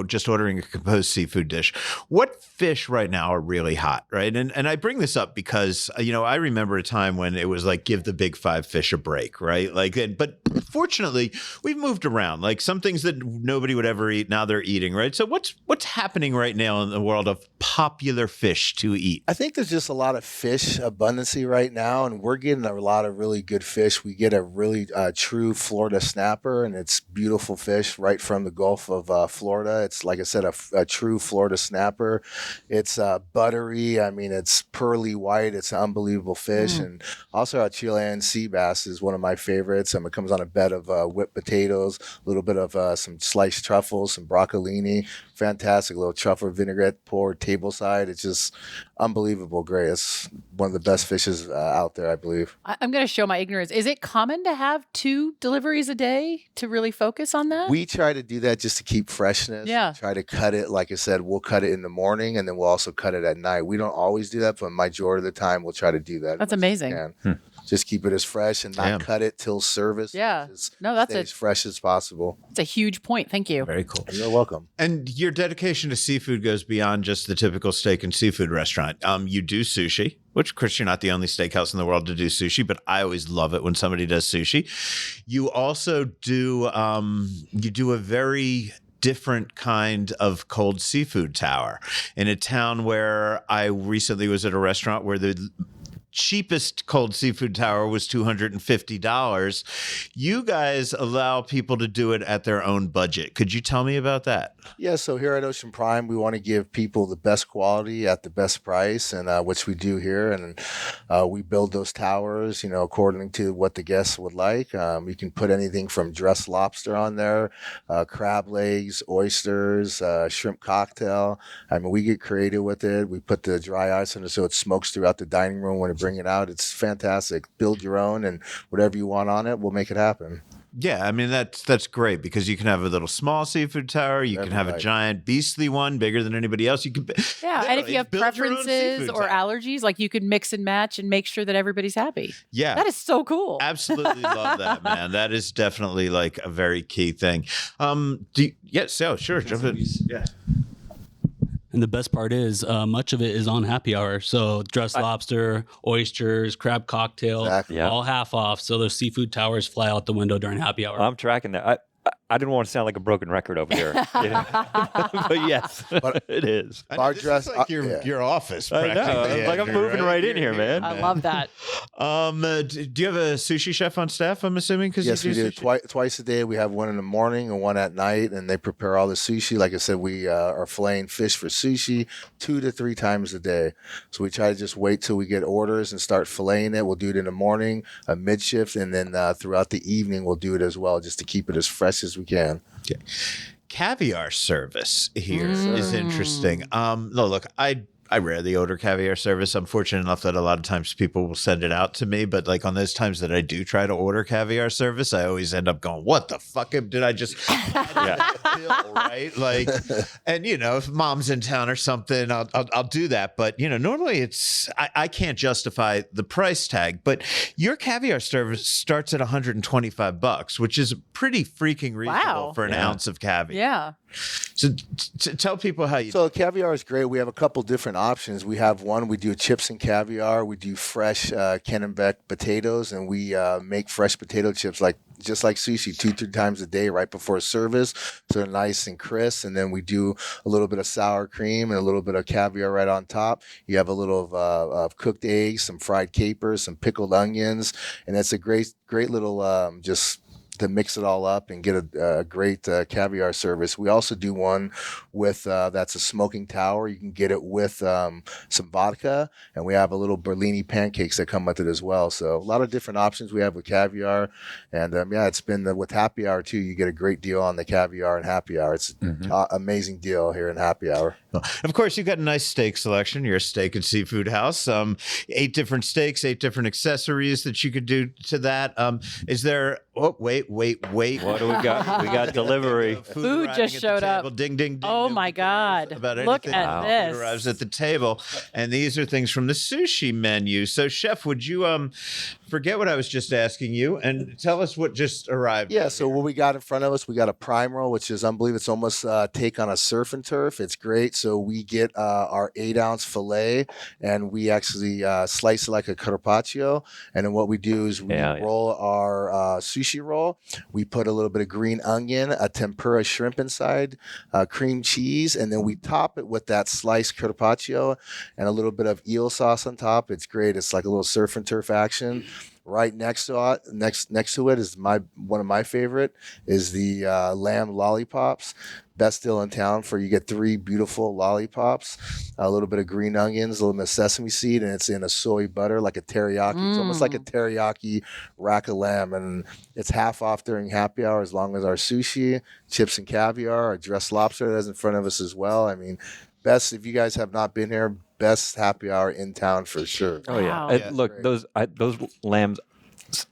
just ordering a composed seafood dish, what fish right now are really hot, right? And I bring this up because, I remember a time when it was like, give the big five fish a break, right? But fortunately, we've moved around. Like some things that nobody would ever eat, now they're eating, right? So what's happening right now in the world of popular fish to eat? I think there's just a lot of fish abundancy right now, and we're getting a lot of really good fish. We get a really true Florida snapper, and it's beautiful fish right from the Gulf of Florida. It's, like I said, a true Florida snapper. It's buttery. I mean, it's pearly white. It's an unbelievable fish. And also our Chilean sea bass is one of my favorites. It comes on a bed of whipped potatoes, a little bit of some sliced truffles, some broccolini. Fantastic little truffle vinaigrette poured tableside. It's just unbelievable great. It's one of the best fishes out there, I believe. I'm going to show my ignorance. Is it common to have 2 deliveries a day to really focus on that? We try to do that just to keep freshness. Yeah. Try to cut it. Like I said, we'll cut it in the morning and then we'll also cut it at night. We don't always do that, but majority of the time we'll try to do that. That's as much as we amazing. can. Just keep it as fresh and not Damn. cut it till service. Yeah. Just No, that's stay as fresh as possible. It's a huge point. Thank you. Very cool. You're welcome. And your dedication to seafood goes beyond just the typical steak and seafood restaurant. You do sushi, which, Chris, you're not the only steakhouse in the world to do sushi, but I always love it when somebody does sushi. You also do a very different kind of cold seafood tower in a town where I recently was at a restaurant where the cheapest cold seafood tower was $250. You guys allow people to do it at their own budget. Could you tell me about that? Yeah, so here at Ocean Prime, we want to give people the best quality at the best price, and which we do here. And we build those towers, according to what the guests would like. You can put anything from dressed lobster on there, crab legs, oysters, shrimp cocktail. I mean, we get creative with it. We put the dry ice on it so it smokes throughout the dining room when it bring it out. It's fantastic. Build your own, and whatever you want on it, we'll make it happen. Yeah, I mean that's great because you can have a little small seafood tower, you can have a giant beastly one bigger than anybody else. You could and if you have preferences or allergies, like you could mix and match and make sure that everybody's happy. Yeah, that is so cool. Absolutely love that, man. That is definitely like a very key thing. Sure, jump in. Yeah. And the best part is much of it is on happy hour. So dressed lobster, oysters, crab cocktail, all half off. So those seafood towers fly out the window during happy hour. I'm tracking that. I didn't want to sound like a broken record over here. But yes, it is. Bar dress, like your office. I know. Like I'm moving right in here, man. I love that. Do you have a sushi chef on staff, I'm assuming? Yes, we do. Twice a day. We have one in the morning and one at night, and they prepare all the sushi. Like I said, we are filleting fish for sushi 2 to 3 times a day. So we try to just wait till we get orders and start filleting it. We'll do it in the morning, a mid-shift, and then throughout the evening we'll do it as well, just to keep it as fresh as we can. Okay. Caviar service here is interesting. No, look, I rarely order caviar service. I'm fortunate enough that a lot of times people will send it out to me, but like on those times that I do try to order caviar service, I always end up going, what the fuck did I just bill, right? Like, and if mom's in town or something, I'll do that. But normally I can't justify the price tag, but your caviar service starts at $125, which is pretty freaking reasonable for an ounce of caviar. Yeah. So tell people how you. So caviar is great. We have a couple different options. We have one. We do chips and caviar. We do fresh Kennebec potatoes, and we make fresh potato chips just like sushi 2-3 times a day right before service, so they're nice and crisp. And then we do a little bit of sour cream and a little bit of caviar right on top. You have a little of cooked eggs, some fried capers, some pickled onions, and it's a great little just to mix it all up and get a great caviar service. We also do one with that's a smoking tower. You can get it with some vodka, and we have a little Berlini pancakes that come with it as well. So a lot of different options we have with caviar, and it's been with happy hour too. You get a great deal on the caviar and happy hour. It's an amazing deal here in happy hour. Of course, you've got a nice steak selection. You're a steak and seafood house. 8 different steaks, 8 different accessories that you could do to that. Is there? Oh, wait. What do we got? We got delivery. Food just showed up. Ding, ding, ding. Oh, my God. Look at this. Food arrives at the table. And these are things from the sushi menu. So, Chef, would you forget what I was just asking you and tell us what just arrived? Yeah, so what we got in front of us, we got a prime roll, which is unbelievable. It's almost take on a surf and turf. It's great. So we get our 8-ounce filet, and we actually slice it like a carpaccio. And then what we do is we roll our sushi roll. We put a little bit of green onion, a tempura shrimp inside, cream cheese, and then we top it with that sliced carpaccio and a little bit of eel sauce on top. It's great. It's like a little surf and turf action. Right next to it is one of my favorite is the lamb lollipops. Best deal in town you get 3 beautiful lollipops, a little bit of green onions, a little bit of sesame seed, and it's in a soy butter like a teriyaki. It's almost like a teriyaki rack of lamb, and it's half off during happy hour as long as our sushi, chips and caviar, our dressed lobster that's in front of us as well. I mean, best, if you guys have not been here, best happy hour in town for sure. Oh yeah, look, those lambs,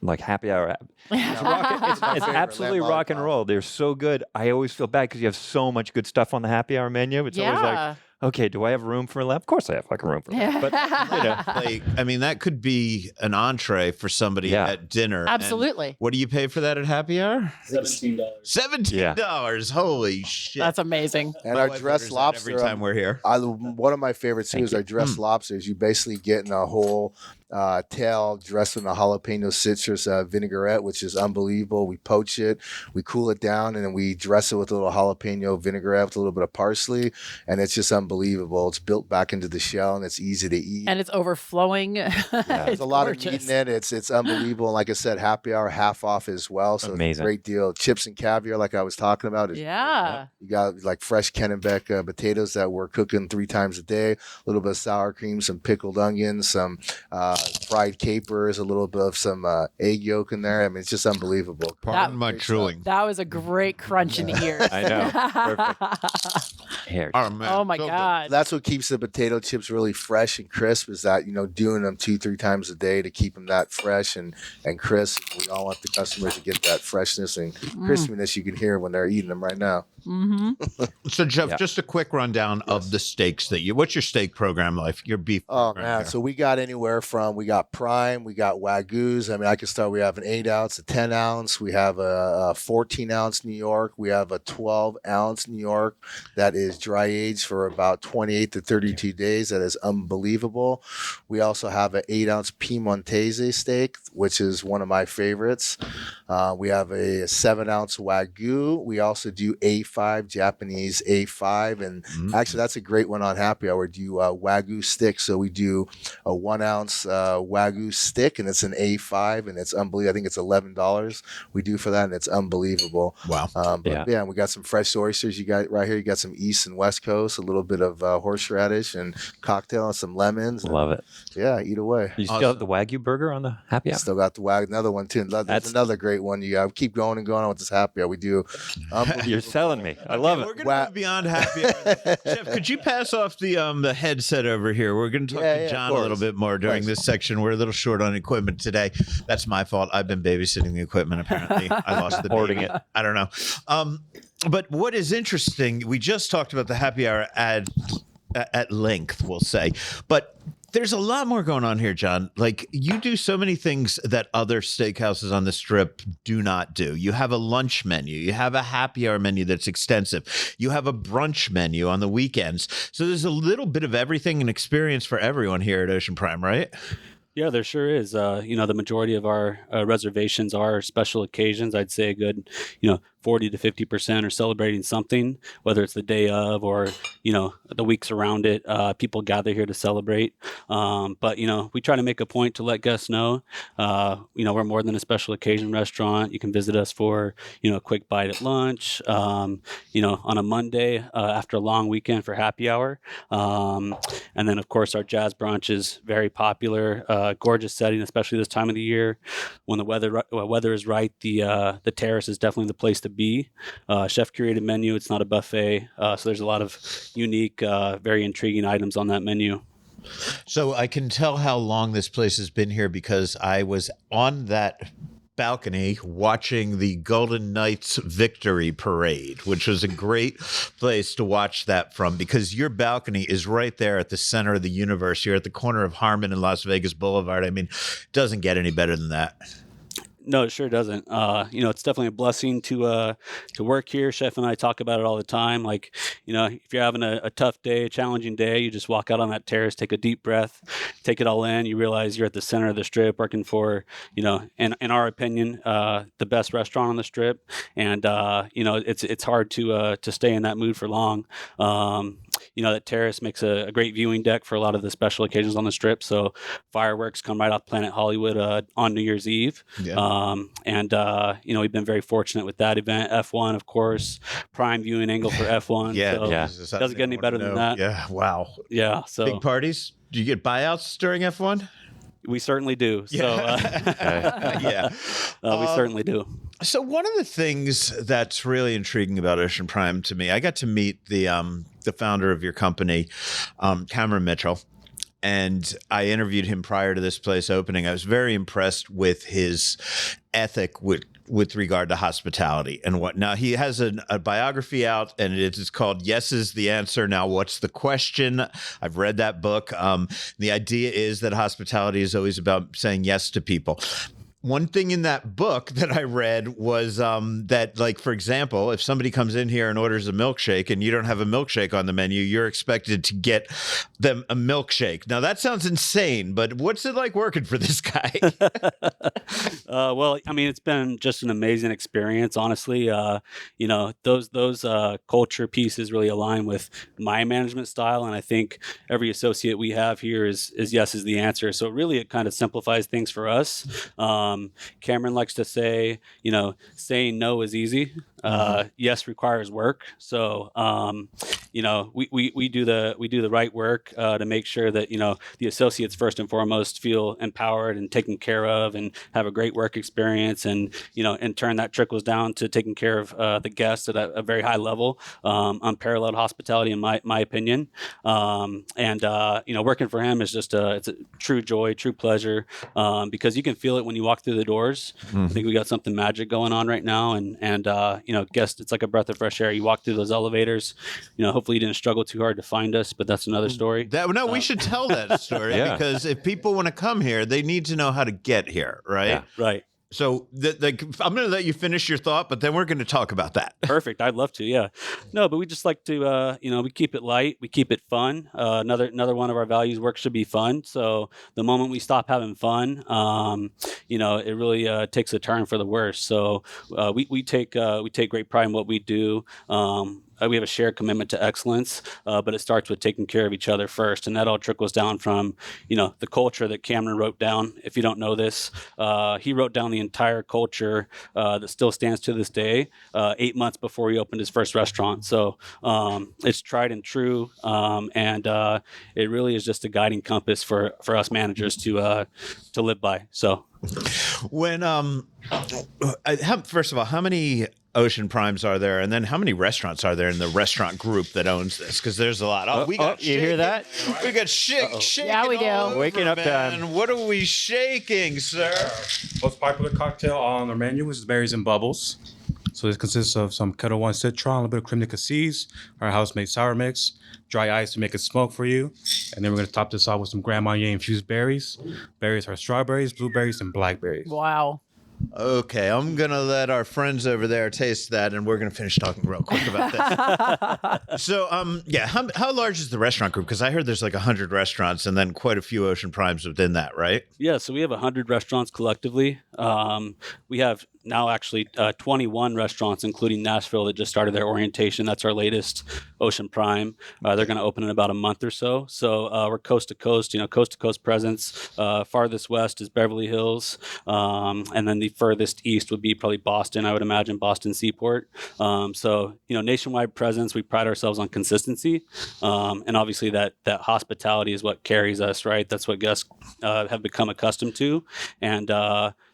like happy hour. It's absolutely rock and roll. They're so good. I always feel bad because you have so much good stuff on the happy hour menu. It's always like, okay, do I have room for a lamb? Of course I have like a room for a lamb. But like, I mean, that could be an entree for somebody at dinner. Absolutely. And what do you pay for that at happy hour? $17. $17. Holy shit. That's amazing. And our dressed lobster. Every time we're here. One of my favorites too is our dressed lobsters. You basically get in a whole tail dressed in a jalapeno citrus vinaigrette, which is unbelievable. We poach it, we cool it down, and then we dress it with a little jalapeno vinaigrette with a little bit of parsley, and it's just unbelievable. It's built back into the shell, and it's easy to eat. And it's overflowing. There's a lot of meat in it. It's unbelievable. And like I said, happy hour half off as well. So amazing. It's a great deal. Chips and caviar, like I was talking about. You got like fresh Kennebec potatoes that we're cooking 3 times a day. A little bit of sour cream, some pickled onions, some fried capers, a little bit of some egg yolk in there. I mean, it's just unbelievable. Pardon my chewing. That was a great crunch in the ears. I know. Perfect. Here. Oh, man. Oh my So good. God. That's what keeps the potato chips really fresh and crisp, is that, doing them 2-3 times a day to keep them that fresh and crisp. We all want the customers to get that freshness and crispiness you can hear when they're eating them right now. So, Jeff, Yeah. just a quick rundown of the steaks what's your steak program like? Your beef Oh program man, here. so we got anywhere from, we got prime, we got Wagyus. I mean, I can start. We have an 8-ounce, a 10-ounce, we have a 14-ounce New York, we have a 12-ounce New York that is dry aged for about 28 to 32 days. That is unbelievable. We also have an 8-ounce Piemontese steak, which is one of my favorites. We have a 7-ounce Wagyu. We also do A5, Japanese A5, and actually that's a great one on happy hour. Do Wagyu stick. So we do a 1-ounce Wagyu stick, and it's an A5, and it's unbelievable. I think it's $11 we do for that, and it's unbelievable. Wow. But and we got some fresh oysters. You got right here. You got some East and West Coast, a little bit of horseradish and cocktail, and some lemons. And, Love it. yeah, eat away. You still have the Wagyu burger on the happy hour? Still got the Wagyu. Another one too. There's another great one. You got. Keep going and going on with this happy hour. We do. You're selling me. I love We're it. going to move beyond happy hour. Jeff, could you pass off the headset over here? We're going to talk to John a little bit more during this section. We're a little short on equipment today. That's my fault. I've been babysitting the equipment, apparently. I lost the Hoarding baby. it. I don't know. But what is interesting, we just talked about the happy hour at length, we'll say. But there's a lot more going on here, John. Like, you do so many things that other steakhouses on the Strip do not do. You have a lunch menu. You have a happy hour menu that's extensive. You have a brunch menu on the weekends. So there's a little bit of everything and experience for everyone here at Ocean Prime, right? Yeah, there sure is. The majority of our reservations are special occasions. I'd say a good, 40 to 50% are celebrating something, whether it's the day of or, the weeks around it. People gather here to celebrate. But we try to make a point to let guests know, we're more than a special occasion restaurant. You can visit us for, a quick bite at lunch, on a Monday after a long weekend for happy hour. And then, of course, our jazz brunch is very popular, gorgeous setting, especially this time of the year. When the weather is right, the terrace is definitely the place to be. Chef curated menu. It's not a buffet. So there's a lot of unique, very intriguing items on that menu. So I can tell how long this place has been here because I was on that balcony watching the Golden Knights victory parade, which was a great place to watch that from because your balcony is right there at the center of the universe. You're at the corner of Harmon and Las Vegas Boulevard. I mean, it doesn't get any better than that. No, it sure doesn't. It's definitely a blessing to work here. Chef and I talk about it all the time. Like, if you're having a tough day, a challenging day, you just walk out on that terrace, take a deep breath, take it all in. You realize you're at the center of the Strip working for, in our opinion, the best restaurant on the Strip. And, it's hard to stay in that mood for long. That terrace makes a great viewing deck for a lot of the special occasions on the Strip. So fireworks come right off Planet Hollywood on New Year's Eve. Yeah. We've been very fortunate with that event. F1, of course, prime viewing angle for F1. So doesn't get any better than that. Yeah. Wow. Yeah. So big parties. Do you get buyouts during F1? We certainly do. Yeah. We certainly do. So one of the things that's really intriguing about Ocean Prime to me, I got to meet the founder of your company, Cameron Mitchell. And I interviewed him prior to this place opening. I was very impressed with his ethic with regard to hospitality and what. Now, he has a biography out, and it is called Yes is the Answer. Now, What's the Question? I've read that book. The idea is that hospitality is always about saying yes to people. One thing in that book that I read was that, like, for example, if somebody comes in here and orders a milkshake and you don't have a milkshake on the menu, you're expected to get them a milkshake. Now, that sounds insane, but what's it like working for this guy? Well, I mean, it's been just an amazing experience, honestly. Those culture pieces really align with my management style, and I think every associate we have here is yes is the answer. So really, it kind of simplifies things for us. Cameron likes to say, saying no is easy. Yes requires work. So, we do the right work to make sure that the associates first and foremost feel empowered and taken care of, and have a great work experience, and in turn that trickles down to taking care of the guests at a very high level, unparalleled hospitality in my opinion. Working for him is just it's a true joy, true pleasure, because you can feel it when you walk through the doors. I think we got something magic going on right now, and guests, it's like a breath of fresh air. You walk through those elevators, hopefully you didn't struggle too hard to find us, but that's another story. We should tell that story because if people want to come here, they need to know how to get here, right? Yeah, right. So I'm going to let you finish your thought, but then we're going to talk about that. Perfect. I'd love to. Yeah. No, but we just like to, we keep it light. We keep it fun. Another one of our values, work should be fun. So the moment we stop having fun, it really takes a turn for the worse. So we take great pride in what we do. We have a shared commitment to excellence, but it starts with taking care of each other first. And that all trickles down from, the culture that Cameron wrote down. If you don't know this, he wrote down the entire culture that still stands to this day, 8 months before he opened his first restaurant. So it's tried and true. And it really is just a guiding compass for us managers to live by. So when, first of all, how many Ocean Primes are there, and then how many restaurants are there in the restaurant group that owns this? Because there's a lot. We got you hear that? We got shaking. Yeah, we do. Over, Waking up man. time. What are we shaking, sir? Most popular cocktail on our menu is berries and bubbles. So this consists of some Kettle One citron, a little bit of creme de cassis, our house-made sour mix, dry ice to make it smoke for you, and then we're going to top this off with some Grand Marnier infused berries. Berries are strawberries, blueberries, and blackberries. Wow. Okay, I'm going to let our friends over there taste that, and we're going to finish talking real quick about this. So, how large is the restaurant group? Because I heard there's like 100 restaurants and then quite a few Ocean Primes within that, right? Yeah, so we have 100 restaurants collectively. We have now actually 21 restaurants, including Nashville, that just started their orientation. That's our latest Ocean Prime. They're going to open in about a month or so. So we're coast to coast presence. Farthest west is Beverly Hills. And then the furthest east would be probably Boston, I would imagine, Boston Seaport. Nationwide presence. We pride ourselves on consistency. And obviously that hospitality is what carries us, right? That's what guests have become accustomed to. And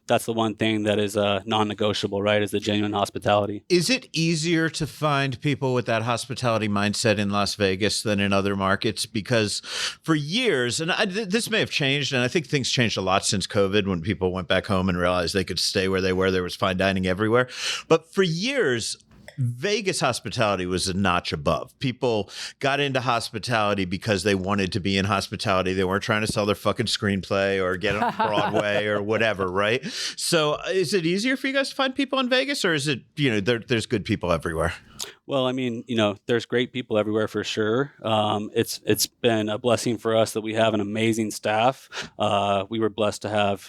that's the one thing that is non-negotiable, right, is the genuine hospitality. Is it easier to find people with that hospitality mindset in Las Vegas than in other markets? Because for years, and this may have changed, and I think things changed a lot since COVID when people went back home and realized they could stay where they were. There was fine dining everywhere. But for years, Vegas hospitality was a notch above. People got into hospitality because they wanted to be in hospitality. They weren't trying to sell their fucking screenplay or get on Broadway or whatever, right? So is it easier for you guys to find people in Vegas, or is it, there's good people everywhere? Well, I mean, there's great people everywhere for sure. It's been a blessing for us that we have an amazing staff. We were blessed to have,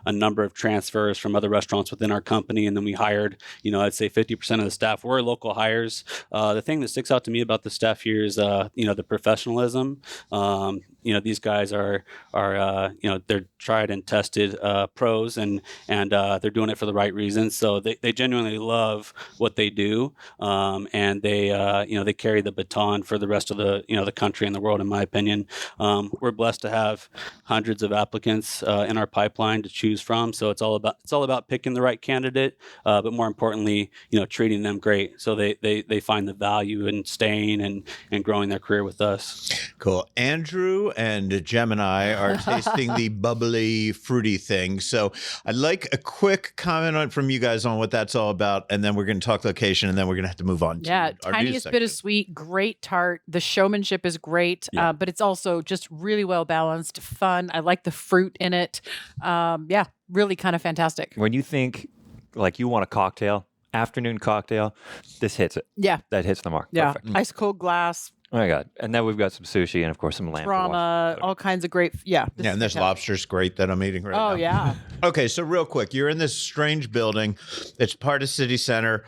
a number of transfers from other restaurants within our company. And then we hired, I'd say 50% of the staff were local hires. The thing that sticks out to me about the staff here is, the professionalism. These guys are they're tried and tested pros, and they're doing it for the right reasons. So they genuinely love what they do. And they carry the baton for the rest of the country and the world, in my opinion. We're blessed to have hundreds of applicants in our pipeline to choose from. So it's all about picking the right candidate, but more importantly, treating them great, so they find the value in staying and growing their career with us. Cool. Andrew and Gemini are tasting the bubbly, fruity thing. So I'd like a quick comment from you guys on what that's all about, and then we're going to talk location, and then we're going to have to move on. Yeah, our tiniest bit of sweet, great tart. The showmanship is great, but it's also just really well balanced, fun. I like the fruit in it. Really kind of fantastic. When you think like you want a cocktail, afternoon cocktail, this hits it. Yeah. That hits the mark. Yeah. Perfect. Ice cold glass. Oh my God. And then we've got some sushi and, of course, some lamb. Drama, all kinds of great. Yeah. this Yeah, and this is- lobster's great that I'm eating right now. Oh, yeah. Okay, so real quick, you're in this strange building. It's part of CityCenter.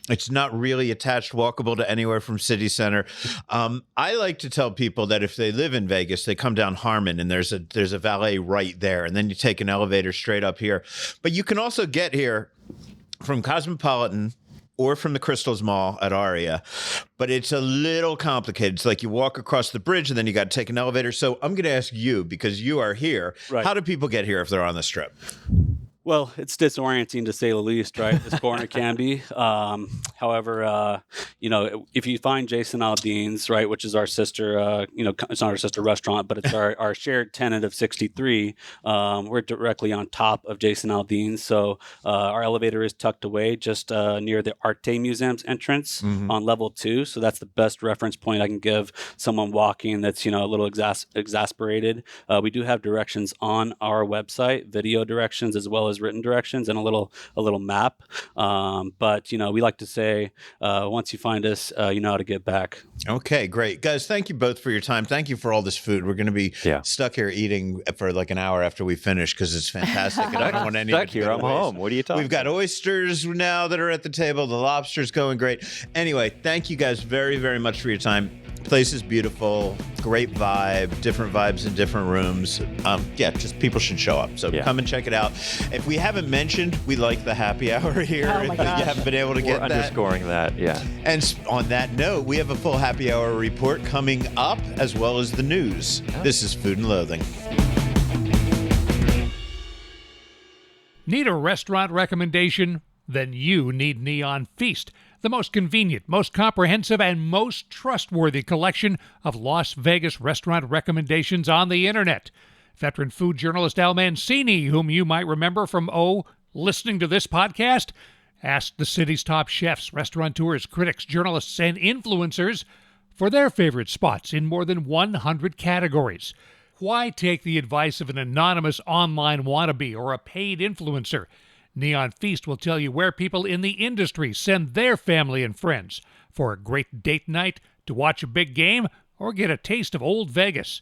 It's not really attached, walkable to anywhere from CityCenter. I like to tell people that if they live in Vegas, they come down Harmon, and there's a valet right there, and then you take an elevator straight up here. But you can also get here from Cosmopolitan or from the Crystals Mall at Aria, but it's a little complicated. It's like you walk across the bridge and then you got to take an elevator. So I'm going to ask you, because you are here, Right. how do people get here if they're on the Strip? Well, it's disorienting to say the least, right? This corner can be. However, if you find Jason Aldean's, right, which is our sister, it's not our sister restaurant, but it's our shared tenant of 63. We're directly on top of Jason Aldean's. So our elevator is tucked away just near the Arte Museum's entrance on level 2. So that's the best reference point I can give someone walking that's, a little exasperated. We do have directions on our website, video directions, as well as written directions and a little map. But we like to say once you find us, you know how to get back. Okay, great. Guys, thank you both for your time. Thank you for all this food. We're going to be stuck here eating for like an hour after we finish because it's fantastic. And I don't want any of it Stuck to go here. to I'm waste. home. What are you talking We've got about? oysters now that are at the table. The lobster's going great. Anyway, thank you guys very, very much for your time. Place is beautiful, great vibe, different vibes in different rooms. Just people should show up. So come and check it out. If we haven't mentioned, we like the happy hour here. Oh my if you gosh. haven't been able to We're get that. underscoring that, yeah. And on that note, we have a full happy hour report coming up, as well as the news. This is Food and Loathing. Need a restaurant recommendation? Then you need Neon Feast, the most convenient, most comprehensive, and most trustworthy collection of Las Vegas restaurant recommendations on the internet. Veteran food journalist Al Mancini, whom you might remember from, listening to this podcast, asked the city's top chefs, restaurateurs, critics, journalists, and influencers for their favorite spots in more than 100 categories. Why take the advice of an anonymous online wannabe or a paid influencer? Neon Feast will tell you where people in the industry send their family and friends for a great date night, to watch a big game, or get a taste of Old Vegas.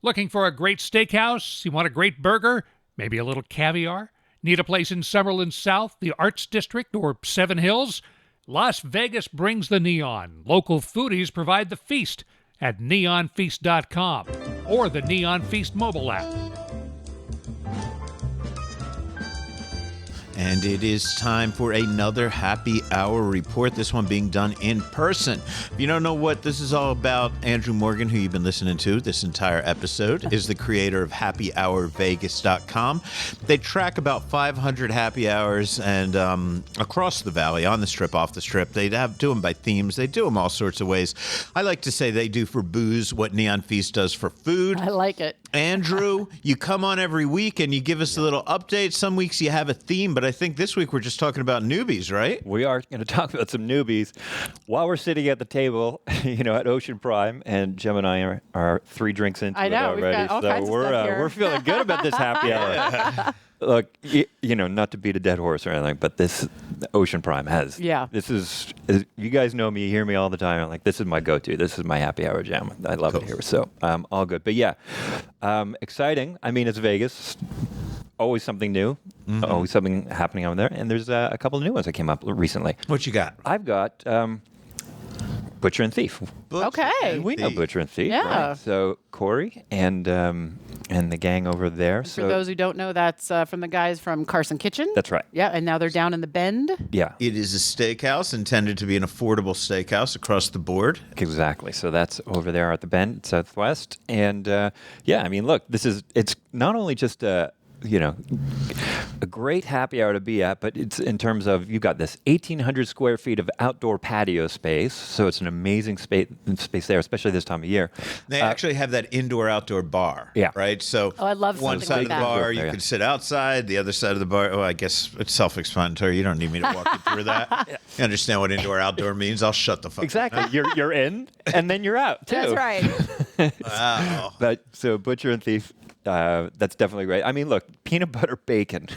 Looking for a great steakhouse? You want a great burger? Maybe a little caviar? Need a place in Summerlin South, the Arts District, or Seven Hills? Las Vegas brings the neon. Local foodies provide the feast at neonfeast.com or the Neon Feast mobile app. And it is time for another happy hour report, this one being done in person. If you don't know what this is all about, Andrew Morgan, who you've been listening to this entire episode, is the creator of happyhourvegas.com. They track about 500 happy hours and across the valley, on the Strip, off the Strip. They do them by themes. They do them all sorts of ways. I like to say they do for booze what Neon Feast does for food. I like it. Andrew, you come on every week and you give us a little update. Some weeks you have a theme, but I think this week we're just talking about newbies, right? We are going to talk about some newbies while we're sitting at the table, at Ocean Prime, and Gemini are 3 drinks into I know, it we've already. got all kinds of stuff here. We're feeling good about this happy hour. Look, not to beat a dead horse or anything, but this Ocean Prime has. Yeah. This is, you guys know me, you hear me all the time. I'm like, this is my go-to. This is my happy hour jam. I love it here. So, all good. But yeah, exciting. I mean, it's Vegas. Always something new. Always something happening over there. And there's a couple of new ones that came up recently. What you got? I've got Butcher and Thief. Okay. We know Butcher and Thief. Yeah. Right? So Corey and the gang over there. For those who don't know, that's from the guys from Carson Kitchen. That's right. Yeah, and now they're down in the Bend. Yeah. It is a steakhouse intended to be an affordable steakhouse across the board. Exactly. So that's over there at the Bend, Southwest. And look, it's not only just a great happy hour to be at, but it's in terms of you've got this 1,800 square feet of outdoor patio space. So it's an amazing space there, especially this time of year. They actually have that indoor-outdoor bar. Yeah. Right? So I love one something side like of the that. bar, you Yeah. could sit outside. The other side of the bar, I guess it's self-explanatory. You don't need me to walk you through that. You understand what indoor-outdoor means? I'll shut the fuck Exactly. up. You're in, and then you're out too. That's right. Wow. But so Butcher and Thief. that's definitely great. I mean, look, peanut butter bacon.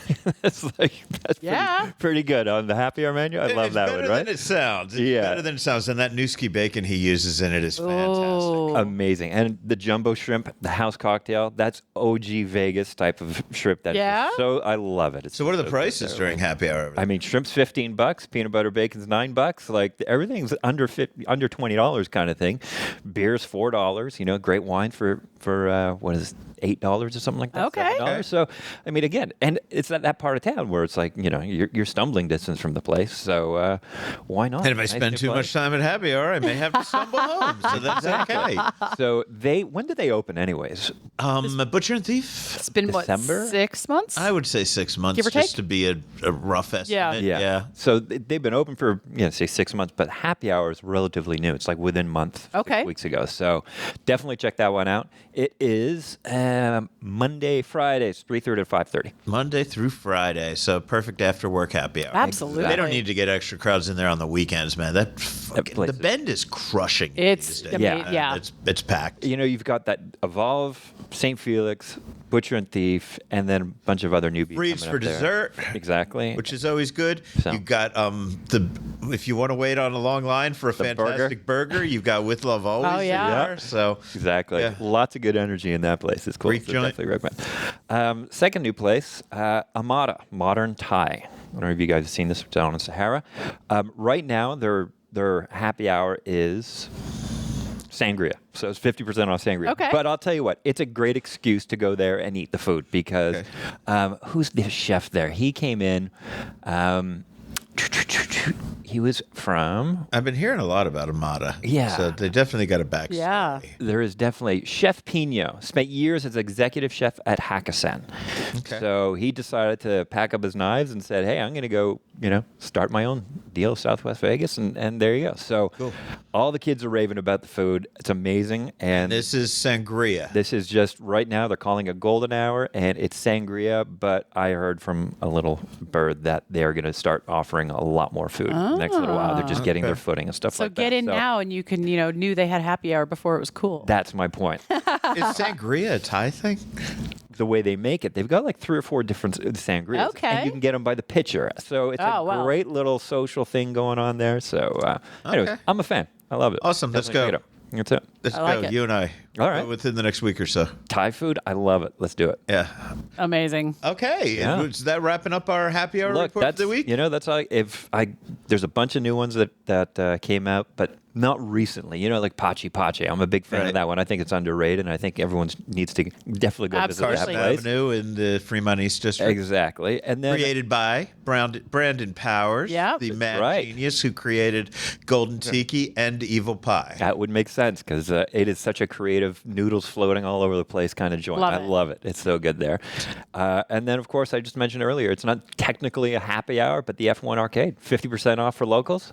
that's pretty good on the happy hour menu. I love that one, right? Better than it sounds. It's better than it sounds. And that Newski bacon he uses in it is fantastic. Amazing. And the jumbo shrimp, the house cocktail, that's OG Vegas type of shrimp. So I love it. So what are the prices during happy hour? I mean, shrimp's $15, peanut butter bacon's $9. Like everything's under $20 kind of thing. Beer's $4. Great wine for what is it, $8 or something like that. Okay. $7. So I mean, again, and it's at that part of town where it's like you're stumbling distance from the place. So why not? And if I spend too much time at happy hour, I may have to stumble home. So that's okay. So when did they open, anyways? Butcher and Thief. It's been December? 6 months? I would say 6 months, Give or just take? to be a rough estimate. Yeah. So they've been open for say 6 months, but happy hour is relatively new. It's like within a month, 6 weeks ago. So definitely check that one out. It is Monday, Fridays, 3:30 to 5:30. Monday through Friday, so perfect after work happy hour. Absolutely. They don't need to get extra crowds in there on the weekends, man. The Bend is crushing. It's it's packed. You've got that Evolve, St. Felix, Butcher and Thief, and then a bunch of other newbies. Breeds for dessert. Exactly. Which is always good. So. You've got if you want to wait on a long line for a fantastic burger, you've got With Love Always. Oh, yeah. There, so exactly. Yeah. Lots of good energy in that place. It's cool. Brief So joint. definitely recommend. Second new place, Amada, Modern Thai. I don't know if you guys have seen this down in Sahara. Right now, their happy hour is sangria. So it's 50% off sangria. Okay. But I'll tell you what, it's a great excuse to go there and eat the food because who's the chef there? He came in. He was from... I've been hearing a lot about Amada. Yeah. So they definitely got a backstory. Yeah. There is definitely Chef Pino. Spent years as executive chef at Hakkasan. Okay. So he decided to pack up his knives and said, hey, I'm going to go, start my own deal, Southwest Vegas. And there you go. So Cool. All the kids are raving about the food. It's amazing. And This is sangria. this is just right now, they're calling it golden hour, and it's sangria. But I heard from a little bird that they're going to start offering a lot more food next little while. They're just getting their footing and stuff So like that. get in now and you can, knew they had happy hour before it was cool. That's my point. Is sangria a Thai thing? The way they make it, they've got like 3 or 4 different sangrias. Okay. And you can get them by the pitcher. So it's a great little social thing going on there. So anyways, I'm a fan. I love it. Awesome. Let's Definitely go. check it out. That's it. Let's I like go. it. You and I. All right. Within the next week or so. Thai food, I love it. Let's do it. Yeah. Amazing. Okay. Yeah. Is that wrapping up our happy hour Look, report that's for the week? that's all. There's a bunch of new ones that came out, but not recently. Like Pachi Pachi. I'm a big fan of that one. I think it's underrated, and I think everyone needs to definitely go visit that Carson place. Avenue in the Fremont East District. Exactly. And then Created by Brandon Powers, Yep. the mad right. genius who created Golden Tiki and Evil Pie. that would make sense because it is such a creative noodles floating all over the place kind of joint. Love I it. love it. It's so good there. And then, of course, I just mentioned earlier, it's not technically a happy hour, but the F1 Arcade, 50% off for locals.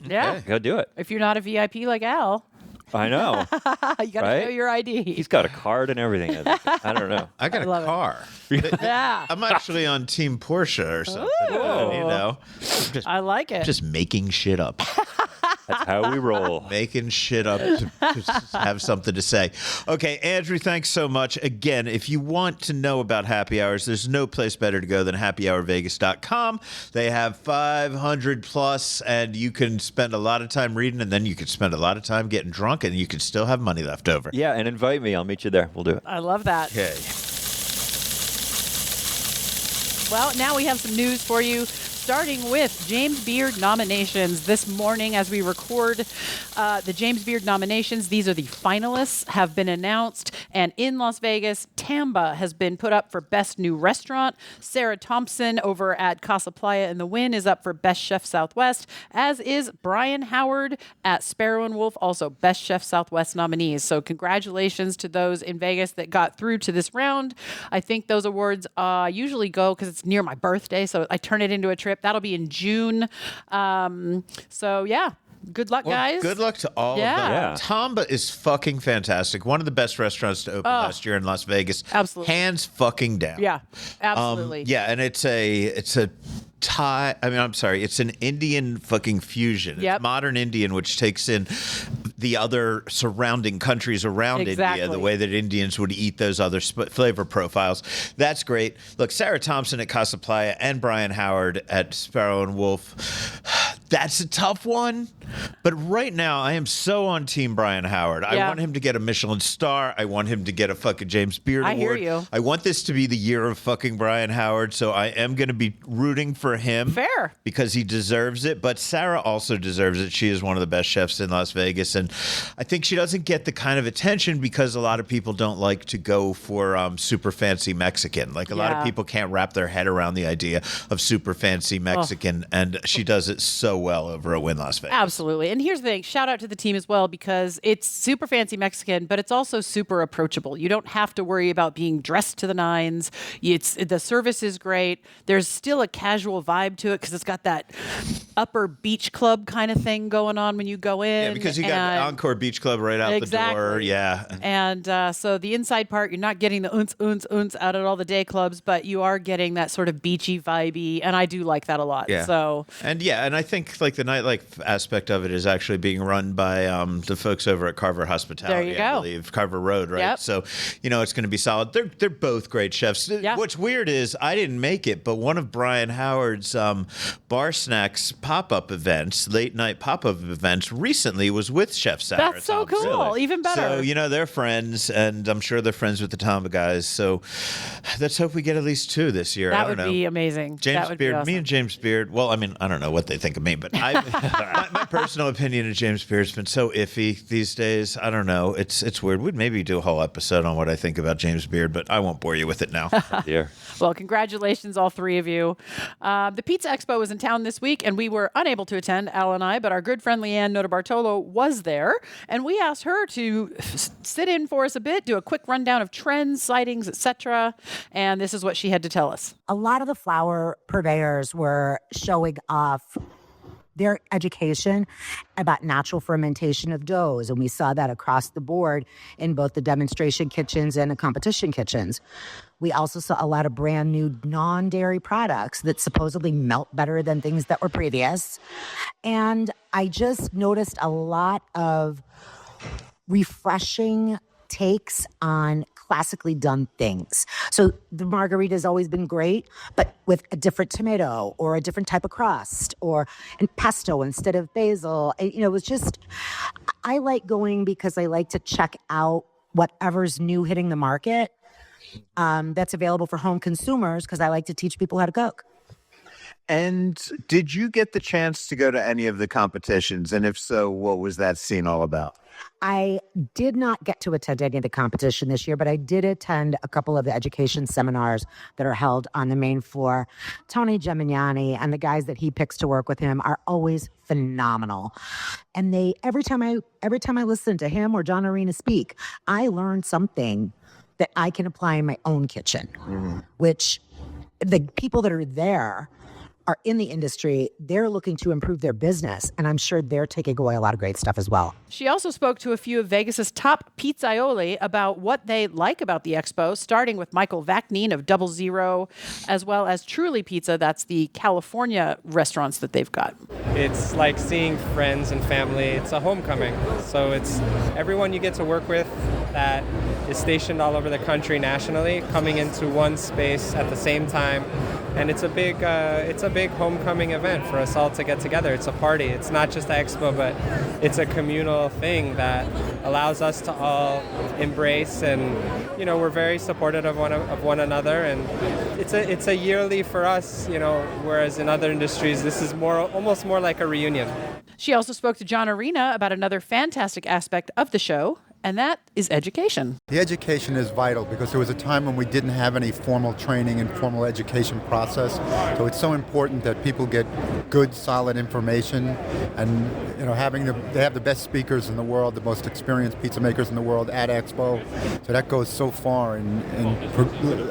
Yeah. Go do it. If you're not a VIP like Al, I know. you got to Right? show your ID. He's got a card and everything. I don't know. I got a love it. car. Yeah. I'm actually on Team Porsche or something. Ooh. I like it. Just making shit up. That's how we roll. Making shit up to have something to say. Okay, Andrew, thanks so much. Again, if you want to know about happy hours, there's no place better to go than happyhourvegas.com. They have 500 plus, and you can spend a lot of time reading, and then you can spend a lot of time getting drunk, and you can still have money left over. Yeah, and invite me. I'll meet you there. We'll do it. I love that. Okay. Well, now we have some news for you. Starting with James Beard nominations. This morning, as we record the James Beard nominations, these are the finalists, have been announced. And in Las Vegas, Tamba has been put up for Best New Restaurant. Sarah Thompson over at Casa Playa in the Wynn is up for Best Chef Southwest, as is Brian Howard at Sparrow and Wolf, also Best Chef Southwest nominees. So congratulations to those in Vegas that got through to this round. I think those awards usually go, because it's near my birthday, so I turn it into a trip. That'll be in June. So, yeah. Good luck, guys. Good luck to all of them. Yeah. Tamba is fucking fantastic. One of the best restaurants to open last year in Las Vegas. Absolutely. Hands fucking down. Yeah, absolutely. Yeah, and it's a Thai. I mean, I'm sorry. It's an Indian fucking fusion. Yep. It's modern Indian, which takes in the other surrounding countries around India, the way that Indians would eat those other flavor profiles. That's great. Look, Sarah Thompson at Casa Playa and Brian Howard at Sparrow and Wolf. That's a tough one. But right now, I am so on Team Brian Howard. I want him to get a Michelin star. I want him to get a fucking James Beard Award. I hear you. I want this to be the year of fucking Brian Howard, so I am going to be rooting for him. Fair. Because he deserves it. But Sarah also deserves it. She is one of the best chefs in Las Vegas. And I think she doesn't get the kind of attention because a lot of people don't like to go for super fancy Mexican. Like a lot of people can't wrap their head around the idea of super fancy Mexican. And she does it so well over at Wynn Las Vegas. Absolutely. And here's the thing, shout out to the team as well, because it's super fancy Mexican, but it's also super approachable. You don't have to worry about being dressed to the nines. The service is great. There's still a casual vibe to it because it's got that upper beach club kind of thing going on when you go in. Yeah, because you got Encore Beach Club right out the door. Yeah. And so the inside part, you're not getting the oons out at all the day clubs, but you are getting that sort of beachy, vibey, and I do like that a lot. Yeah. So and I think like the nightlife aspect of it is actually being run by the folks over at Carver Hospitality. There you go. I believe Carver Road, right? Yep. So it's going to be solid. They're both great chefs. Yeah. What's weird is I didn't make it, but one of Brian Howard's bar snacks pop-up events, late night pop-up events, recently was with Chef Sarah. That's so Thompson. cool. Even better. So they're friends, and I'm sure they're friends with the Tamba guys. So let's hope we get at least 2 this year. That I don't know. would be amazing. James that would Beard, be awesome. me and James Beard. Well, I mean, I don't know what they think of me, but my personal opinion of James Beard's been so iffy these days. I don't know. It's weird. We'd maybe do a whole episode on what I think about James Beard, but I won't bore you with it now. Dear. Well, congratulations, all 3 of you. The Pizza Expo was in town this week, and we were unable to attend, Al and I, but our good friend LeAnne Notabartolo was there, and we asked her to sit in for us a bit, do a quick rundown of trends, sightings, etc., and this is what she had to tell us. A lot of the flour purveyors were showing off their education about natural fermentation of doughs. And we saw that across the board in both the demonstration kitchens and the competition kitchens. We also saw a lot of brand new non-dairy products that supposedly melt better than things that were previous. And I just noticed a lot of refreshing takes on classically done things. So the margarita has always been great, but with a different tomato or a different type of crust and pesto instead of basil. It was just, I like going because I like to check out whatever's new hitting the market that's available for home consumers because I like to teach people how to cook. And did you get the chance to go to any of the competitions? And if so, what was that scene all about? I did not get to attend any of the competition this year, but I did attend a couple of the education seminars that are held on the main floor. Tony Gemini and the guys that he picks to work with him are always phenomenal. And every time I listen to him or John Arena speak, I learn something that I can apply in my own kitchen, which the people that are there are in the industry, they're looking to improve their business, and I'm sure they're taking away a lot of great stuff as well. She also spoke to a few of Vegas's top pizzaioli about what they like about the expo, starting with Michael Vakneen of Double Zero, as well as Truly Pizza. That's the California restaurants that they've got. It's like seeing friends and family. It's a homecoming. So it's everyone you get to work with that is stationed all over the country nationally, coming into one space at the same time. And it's a big homecoming event for us all to get together. It's a party. It's not just the expo, but it's a communal thing that allows us to all embrace, and we're very supportive of one another. And it's a yearly for us, whereas in other industries this is almost more like a reunion. She also spoke to John Arena about another fantastic aspect of the show, and that is education. The education is vital because there was a time when we didn't have any formal training and formal education process. So it's so important that people get good, solid information, and they have the best speakers in the world, the most experienced pizza makers in the world at Expo. So that goes so far in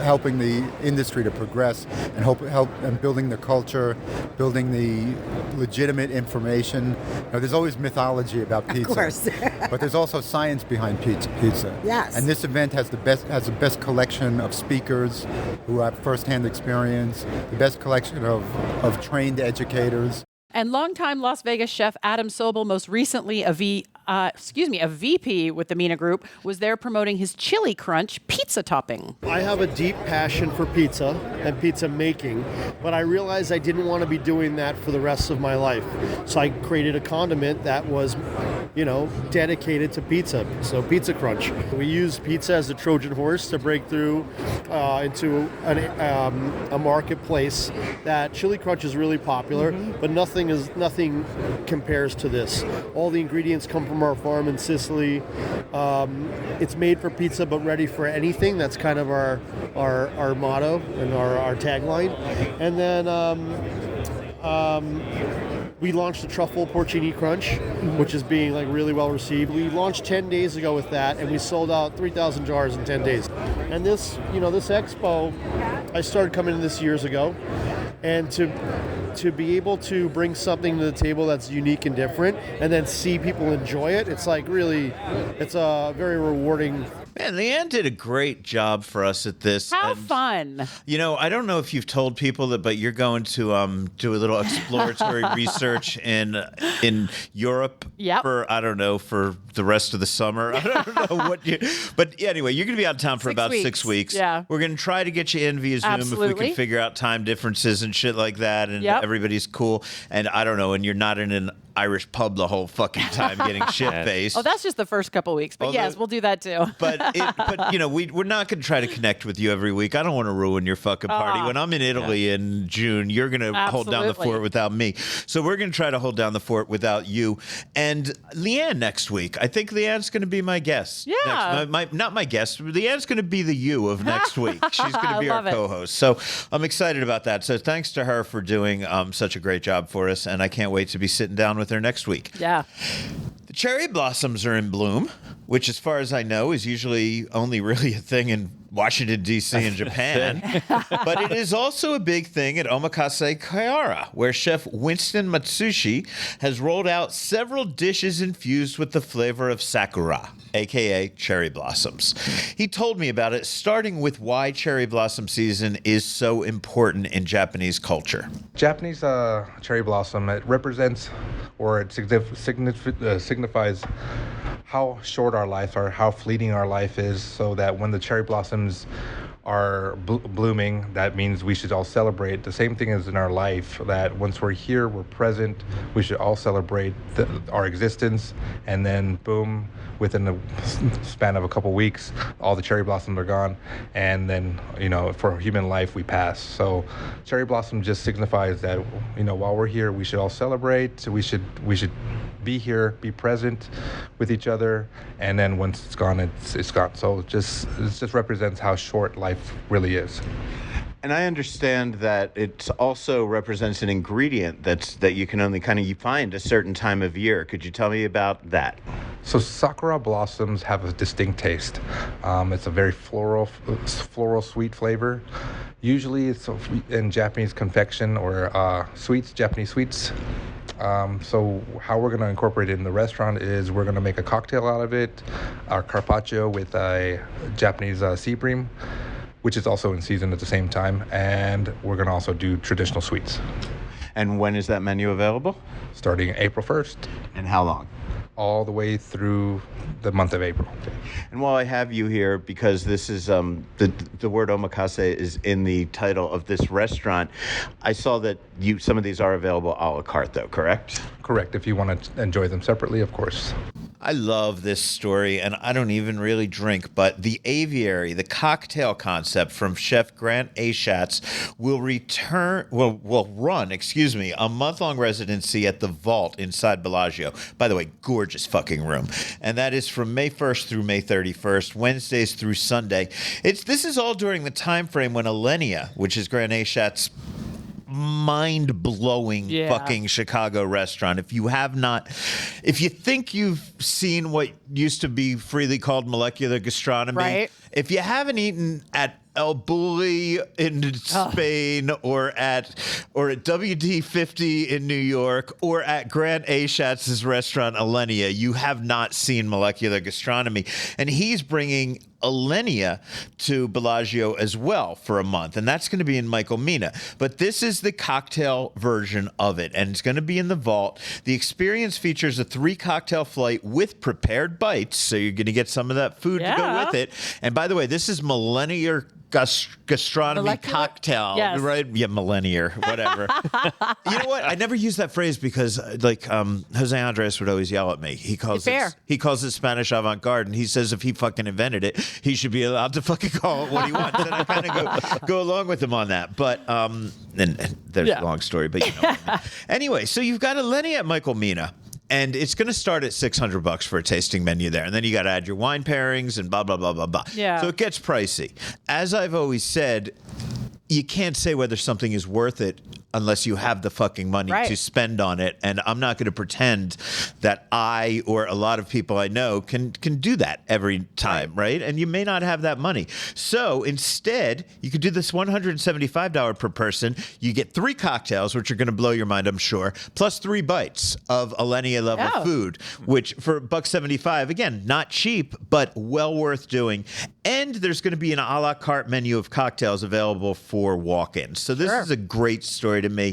helping the industry to progress and help and building the culture, building the legitimate information. There's always mythology about pizza, of course. but there's also science behind pizza. Yes. And this event has the best collection of speakers who have firsthand experience, the best collection of trained educators. And longtime Las Vegas chef Adam Sobel, most recently a a VP with the Mina Group, was there promoting his Chili Crunch pizza topping. I have a deep passion for pizza and pizza making, but I realized I didn't want to be doing that for the rest of my life. So I created a condiment that was, dedicated to pizza. So Pizza Crunch. We use pizza as a Trojan horse to break through into a marketplace that Chili Crunch is really popular, but nothing compares to this. All the ingredients come from our farm in Sicily. It's made for pizza, but ready for anything. That's kind of our motto and our tagline. And then we launched the Truffle Porcini Crunch, which is being really well received. We launched 10 days ago with that, and we sold out 3,000 jars in 10 days. And this expo, I started coming in this years ago, and to be able to bring something to the table that's unique and different, and then see people enjoy it, it's a very rewarding. Man, LeAnne did a great job for us at this. How fun. I don't know if you've told people that, but you're going to do a little exploratory research in Europe for the rest of the summer. I don't know but anyway, you're going to be out of town for about 6 weeks. Yeah. We're going to try to get you in via Zoom if we can figure out time differences and shit like that, and everybody's cool. And I don't know, and you're not in an Irish pub the whole fucking time getting shit-faced. Oh, that's just the first couple weeks. But yes, we'll do that too. But we're not going to try to connect with you every week. I don't want to ruin your fucking party. When I'm in Italy in June, you're going to hold down the fort without me. So we're going to try to hold down the fort without you. And LeAnne next week. I think LeAnne's going to be my guest. Yeah. Not my guest. LeAnne's going to be the you of next week. She's going to be our co-host. So I'm excited about that. So thanks to her for doing such a great job for us. And I can't wait to be sitting down with her next week. Yeah. The cherry blossoms are in bloom, which, as far as I know, is usually only really a thing in Washington, D.C. and Japan. But it is also a big thing at Omakase Kyara, where chef Winston Matsuuchi has rolled out several dishes infused with the flavor of sakura, a.k.a. cherry blossoms. He told me about it, starting with why cherry blossom season is so important in Japanese culture. Japanese cherry blossom, it represents, or it signifies how short our life are, how fleeting our life is, so that when the cherry blossoms are blooming, that means we should all celebrate. The same thing as in our life, that once we're here, we're present, we should all celebrate our existence, and then boom, within the span of a couple weeks, all the cherry blossoms are gone, and then, for human life, we pass. So cherry blossom just signifies that, while we're here, we should all celebrate, we should be here, be present with each other, and then once it's gone, it's gone. So it just represents how short life really is. And I understand that it also represents an ingredient that you can only you find a certain time of year. Could you tell me about that? So sakura blossoms have a distinct taste. It's a very floral sweet flavor. Usually it's in Japanese confection or Japanese sweets. So how we're going to incorporate it in the restaurant is we're going to make a cocktail out of it, our carpaccio with a Japanese sea bream, which is also in season at the same time, and we're going to also do traditional sweets. And when is that menu available? Starting April 1st. And how long? All the way through the month of April. And while I have you here, because this is the word omakase is in the title of this restaurant, I saw that some of these are available a la carte, though, correct? Correct. If you want to enjoy them separately, of course. I love this story, and I don't even really drink, but the aviary, the cocktail concept from Chef Grant A. Schatz will run a month-long residency at the Vault inside Bellagio. By the way, gorgeous fucking room. And that is from May 1st through May 31st, Wednesdays through Sunday. This is all during the time frame when Alenia, which is Grant A. Schatz's mind-blowing fucking Chicago restaurant. If you think you've seen what used to be freely called molecular gastronomy, right? If you haven't eaten at El Bulli in Spain or at WD-50 in New York or at Grant A. Schatz's restaurant Alenia, you have not seen molecular gastronomy. And he's bringing Alenia to Bellagio as well for a month, and that's going to be in Michael Mina. But this is the cocktail version of it, and it's going to be in the vault. The experience features a 3-cocktail flight with prepared bites, so you're going to get some of that food to go with it. And by the way, this is millennial gastronomy cocktail, right? Yeah, millennial, whatever. You know what? I never use that phrase because, like, Jose Andres would always yell at me. He calls it Spanish avant-garde, and he says if he fucking invented it, he should be allowed to fucking call it what he wants. And I kind of go along with him on that. But and there's a long story, but you know what I mean. Anyway, so you've got Alenia at Michael Mina. And it's going to start at $600 for a tasting menu there. And then you got to add your wine pairings and blah, blah, blah, blah, blah. Yeah. So it gets pricey. As I've always said, you can't say whether something is worth it unless you have the fucking money to spend on it. And I'm not going to pretend that I or a lot of people I know can do that every time, right? And you may not have that money. So instead, you could do this $175 per person. You get 3 cocktails, which are going to blow your mind, I'm sure, plus 3 bites of Alenia level food, which for $1.75, again, not cheap, but well worth doing. And there's going to be an a la carte menu of cocktails available for walk-ins. So this is a great story to me.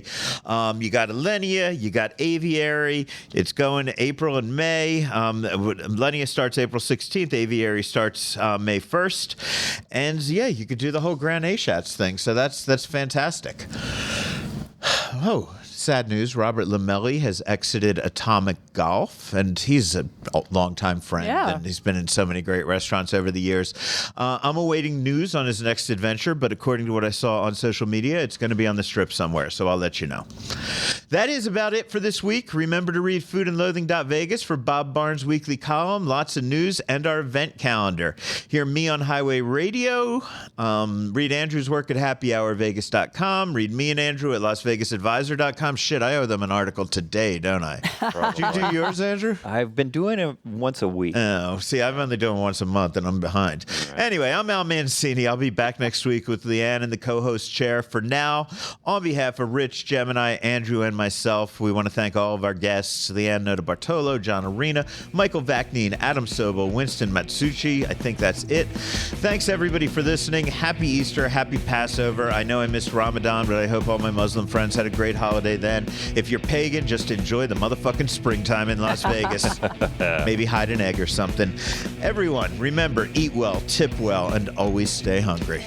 You got Alenia, you got Aviary. It's going April and May. Alenia starts April 16th. Aviary starts May 1st. And yeah, you could do the whole Grand Ashats thing. So that's fantastic. Oh, sad news. Robert Lamelli has exited Atomic Golf, and he's a longtime friend, and he's been in so many great restaurants over the years. I'm awaiting news on his next adventure, but according to what I saw on social media, it's going to be on the Strip somewhere, so I'll let you know. That is about it for this week. Remember to read foodandloathing.vegas for Bob Barnes' weekly column, lots of news, and our event calendar. Hear me on Highway Radio. Read Andrew's work at happyhourvegas.com. Read me and Andrew at lasvegasadvisor.com. Shit, I owe them an article today, don't I? Did you do yours, Andrew? I've been doing it once a week. Oh, see, I've only doing it once a month, and I'm behind. Right. Anyway, I'm Al Mancini. I'll be back next week with LeAnne in the co-host chair. For now, on behalf of Rich, Gemini, Andrew, and myself, we want to thank all of our guests, LeAnne Notabartolo, John Arena, Michael Vakneen, Adam Sobel, Winston Matsuuchi. I think that's it. Thanks, everybody, for listening. Happy Easter. Happy Passover. I know I missed Ramadan, but I hope all my Muslim friends had a great holiday then. If you're pagan, just enjoy the motherfucking springtime in Las Vegas. Maybe hide an egg or something. Everyone, remember, eat well, tip well, and always stay hungry.